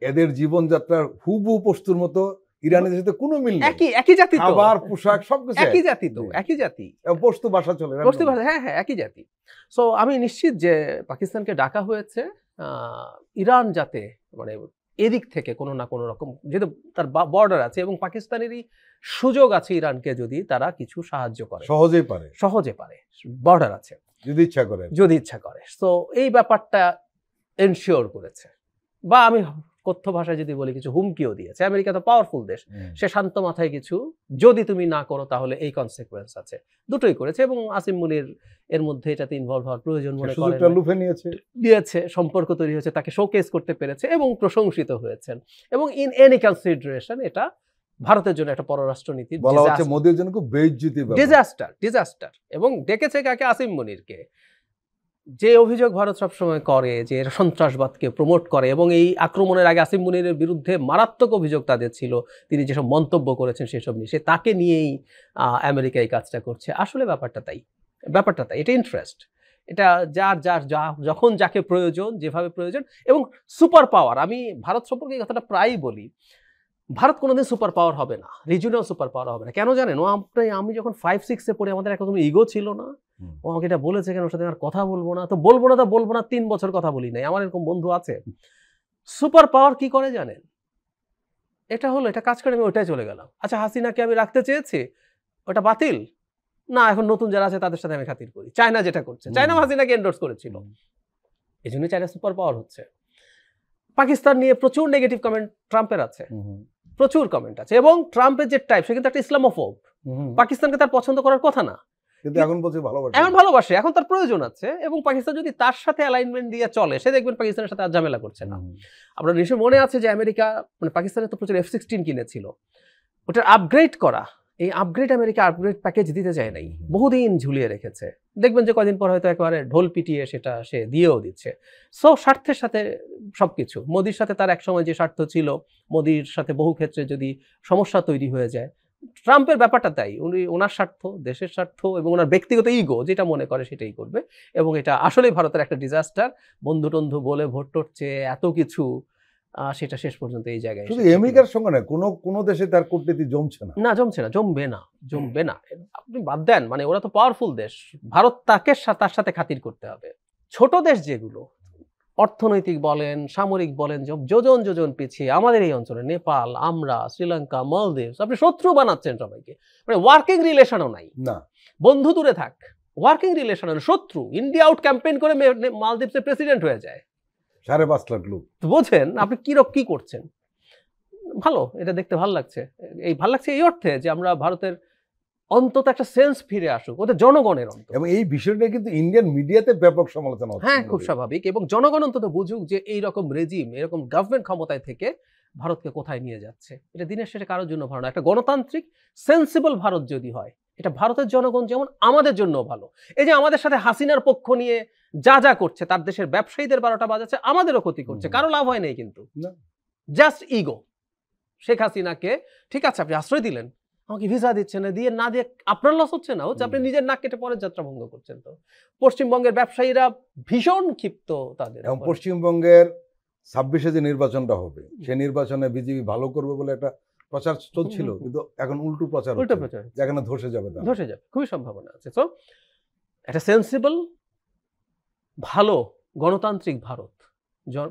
এদের জীবনযাত্রার হুবহু পশতুর মতো ইরানের সাথে কোনো মিল নেই, একই জাতি, খাবার, পোশাক সবকিছু একই জাতি, একই জাতি, পশতু ভাষা চলে, হ্যাঁ, একই জাতি। সো আমি নিশ্চিত যে পাকিস্তানকে ডাকা হয়েছে ইরান যাতে মানে এদিক থেকে কোনো না কোনো রকম, যেহেতু তার বর্ডার আছে এবং পাকিস্তানেরই সুযোগ আছে ইরানকে যদি তারা কিছু সাহায্য করে, সহজে পারে, বর্ডার আছে, যদি ইচ্ছা করে। সো এই ব্যাপারটা এনশিওর করেছে, বা আমি কথ্য ভাষায় যদি বলি কিছু হুমকিও দিয়েছে। আমেরিকা তো পাওয়ারফুল দেশ, সে শান্ত মাথায় কিছু যদি তুমি না করো তাহলে এই কনসিকুয়েন্স আছে, দুটোই করেছে। এবং আসিম মুনির এর মধ্যে এটাতে ইনভলভ হওয়ার প্রয়োজন মনে দিয়েছে, সম্পর্ক তৈরি হয়েছে, তাকে শোকেস করতে পেরেছে এবং প্রশংসিত হয়েছেন। এবং ইন এনি কনসিডারেশন এটা ভারতের জন্য একটা পররাষ্ট্রনীতি বলা হচ্ছে, মোদির জন্য খুব বেইজ্জতি, ডিজাস্টার। এবং ডেকেছে কাকে? আসিম মুনিরকে। যে অভিযোগ ভারত সবসময় করে যে এরা সন্ত্রাসবাদকে প্রমোট করে, এবং এই আক্রমণের আগে আসিম মুনিরের বিরুদ্ধে মারাত্মক অভিযোগ তাদের ছিল, তিনি যেসব মন্তব্য করেছেন সেসব নিয়ে, সে তাকে নিয়েই আমেরিকা এই কাজটা করছে। আসলে ব্যাপারটা তাই, এটা ইন্টারেস্ট, এটা যার যখন যাকে প্রয়োজন, যেভাবে প্রয়োজন। এবং সুপার পাওয়ার, আমি ভারত সম্পর্কে এই কথাটা প্রায়ই বলি, ভারত কোনোদিন সুপার পাওয়ার হবে না, রিজিওনাল সুপার পাওয়ার হবে না। কেন জানেন? আমি যখন 5-6-এ পড়ি, আমাদের একদম ইগো ছিল না। ও আমাকে এটা বলেছে, কেন ওর সাথে আর কথা বলবো না, তো বলবো না 3 বছর কথা বলি নাই। আমার এরকম বন্ধু আছে। সুপার পাওয়ার কি করে জানেন? এটা কাজ করে, আমি ওইটাই চলে গেলাম। আচ্ছা, হাসিনাকে আমি রাখতে চেয়েছি, ওটা বাতিল না, এখন নতুন যারা আছে তাদের সাথে আমি খাতির করি। চায়না যেটা করছে, চায়না হাসিনাকে এন্ডোর্স করেছিল, এই জন্যই চায়না সুপার পাওয়ার হচ্ছে। পাকিস্তান নিয়ে প্রচুর নেগেটিভ কমেন্ট ট্রাম্পের আছে, প্রচুর কমেন্ট আছে। এবং ট্রাম্পের যে টাইপ, সে কিন্তু একটা ইসলামোফোব। পাকিস্তানকে তার পছন্দ করার কথা না, কিন্তু এখন ভালোবাসে, এখন তার প্রয়োজন আছে। এবং পাকিস্তান যদি তার সাথে অ্যালাইনমেন্ট দিয়ে চলে, সে দেখবেন পাকিস্তানের সাথে আর ঝামেলা করছে না। আপনার নিশ্চয়ই মনে আছে যে আমেরিকা, মানে পাকিস্তানে তো প্রচুর F-16 কিনেছিল, ওটার আপগ্রেড করা, এই আপগ্রেড আমেরিকা আপগ্রেড প্যাকেজ দিতে চায় নাই, বহুদিন ঝুলিয়ে রেখেছে। দেখবেন যে কদিন পর হয়তো একেবারে ঢোল পিটিয়ে সেটা সে দিয়েও দিচ্ছে। সো স্বার্থের সাথে সবকিছু, মোদির সাথে তার একসময় যে স্বার্থ ছিল, মোদির সাথে বহু ক্ষেত্রে যদি সমস্যা তৈরি হয়ে যায়, ট্রাম্পের ব্যাপারটা তাই, উনি ওনার স্বার্থ, দেশের স্বার্থ এবং ওনার ব্যক্তিগত ইগো যেটা মনে করে সেটাই করবে। এবং এটা আসলেই ভারতের একটা ডিজাস্টার। বন্ধু টন্ধু বলে ভোট টোটছে এত কিছু, সেটা শেষ পর্যন্ত এই জায়গায় শুধু আমেরিকার সঙ্গে না, কোনো দেশে তার কূটনীতি জমছে না, জমবে না। আপনি বাদ দেন, মানে ওরা তো পাওয়ারফুল দেশ, ভারত তার সাথে খাতির করতে হবে। ছোট দেশ যেগুলো অর্থনৈতিক বলেন, সামরিক বলেন, যোজন পিছিয়ে, আমাদের এই অঞ্চলে নেপাল, আমরা, শ্রীলঙ্কা, মালদ্বীপ, আপনি শত্রু বানাচ্ছেন সবাইকে। মানে ওয়ার্কিং রিলেশনও নাই না, বন্ধু দূরে থাক, ওয়ার্কিং রিলেশন, শত্রু। ইন্ডিয়া আউট ক্যাম্পেইন করে মালদ্বীপের প্রেসিডেন্ট হয়ে যায়, 5.5 লাখ লোক। বোঝেন আপনি কি করছেন? ভালো, এটা দেখতে ভালো লাগছে। ভালো লাগছে এই অর্থে যে আমরা ভারতের অন্তত একটা সেন্স ফিরে আসুক, ওদের জনগণের অন্তত। এবং এই বিষয়টা কিন্তু ইন্ডিয়ান মিডিয়াতে ব্যাপক সমালোচনা হচ্ছে। হ্যাঁ, খুব স্বাভাবিক। এবং জনগণ অন্তত বুঝুক যে এইরকম রেজিম, এরকম গভর্নমেন্ট ক্ষমতায় থেকে ভারতকে কোথায় নিয়ে যাচ্ছে। এটা দিনের শেষে কারোর জন্য ভালো না। একটা গণতান্ত্রিক সেন্সিবল ভারত যদি হয়, এটা ভারতের জনগণ যেমন আমাদের জন্য ভালো। এই যে আমাদের সাথে হাসিনার পক্ষ নিয়ে যা করছে, তার দেশের ব্যবসায়ীদের 12টা বাজাচ্ছে, আমাদেরও ক্ষতি করছে, কারো লাভ হয় নাই কিন্তু, জাস্ট ইগো। শেখ হাসিনাকে ঠিক আছে আপনি আশ্রয় দিলেন, আমাকে ভিসা দিচ্ছে না, না দিয়ে আপনার লস হচ্ছে না, হচ্ছে আপনি নিজের নাক কেটে পরের যাত্রা ভঙ্গ করছেন। তো পশ্চিমবঙ্গের ব্যবসায়ীরা ভীষণ ক্ষিপ্ত তাদের। এবং পশ্চিমবঙ্গের 26-এ যে নির্বাচনটা হবে, সেই নির্বাচনে বিজেপি ভালো করবে বলে একটা প্রচার চলছিল, কিন্তু এখন উল্টো প্রচার, যেখানে ধসে যাবে, খুবই সম্ভাবনা আছে। তো একটা সেন্সিবল ভালো গণতান্ত্রিক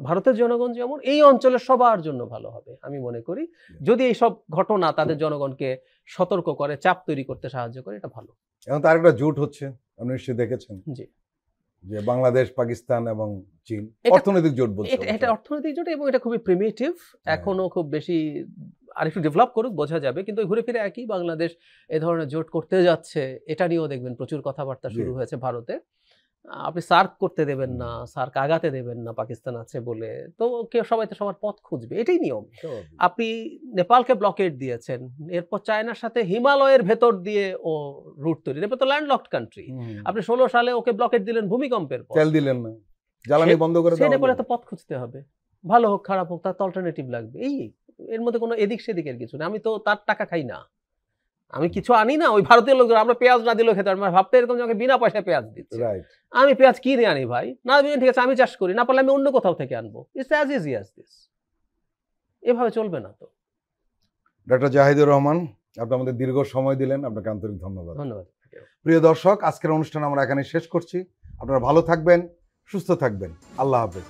ভারতের জনগণ যেমন এই অঞ্চলের সবার জন্য ভালো হবে আমি মনে করি, যদি এই সব ঘটনা তাদের জনগণকে সতর্ক করে, চাপ তৈরি করতে সাহায্য করে, এটা ভালো। এখন তার একটা জোট হচ্ছে, আপনি নিশ্চয়ই দেখেছেন, জি, যে বাংলাদেশ, পাকিস্তান এবং চীন, অর্থনৈতিক জোট বলছে। এটা অর্থনৈতিক জোট, এবং এটা খুবই প্রিমিটিভ, এখনো খুব বেশি আরেকটু ডেভেলপ করুক, বোঝা যাবে। কিন্তু ঘুরে ফিরে একই, বাংলাদেশ এ ধরনের জোট করতে যাচ্ছে, এটা নিয়েও দেখবেন প্রচুর কথাবার্তা শুরু হয়েছে ভারতে। আপনি সার্ক করতে দেবেন না, সার্ক আগাতে দেবেন না পাকিস্তান আছে বলে, তো সবাই তো সবার পথ খুঁজবে, এটাই নিয়ম। আপনি নেপালকে ব্লকেট দিয়েছেন, এরপর চায়নার সাথে হিমালয়ের ভেতর দিয়ে ও রুট তৈরি, নেপাল তো ল্যান্ডলকড কান্ট্রি, আপনি 16 সালে ওকে ব্লকেট দিলেন ভূমিকম্পের পর, তেল দিলেন না, জ্বালানি বন্ধ করে দিলেন, নেপালে তো পথ খুঁজতে হবে, ভালো হোক খারাপ হোক, তার অল্টারনেটিভ লাগবে। এর মধ্যে কোনো এদিক সেদিকের কিছু না। আমি তো তার টাকা খাই না, আমি কিছু আনি না, ওই ভারতীয় লোকরা আমরা পেঁয়াজ না দিলেও খেতে পারি, ভাবতে এরকম আমাকে বিনা পয়সায় পেঁয়াজ দিচ্ছে, আমি পেঁয়াজ কিনে আনি ভাই, না ঠিক আছে আমি চাষ করি, না পারলে আমি অন্য কোথাও থেকে আনবো, it's as easy as this. এভাবে চলবে না তো। ডক্টর জাহিদুর রহমান, আপনি আমাদের দীর্ঘ সময় দিলেন, আপনাকে আন্তরিক ধন্যবাদ। প্রিয় দর্শক, আজকের অনুষ্ঠান আমরা এখানে শেষ করছি। আপনারা ভালো থাকবেন, সুস্থ থাকবেন, আল্লাহ হাফেজ।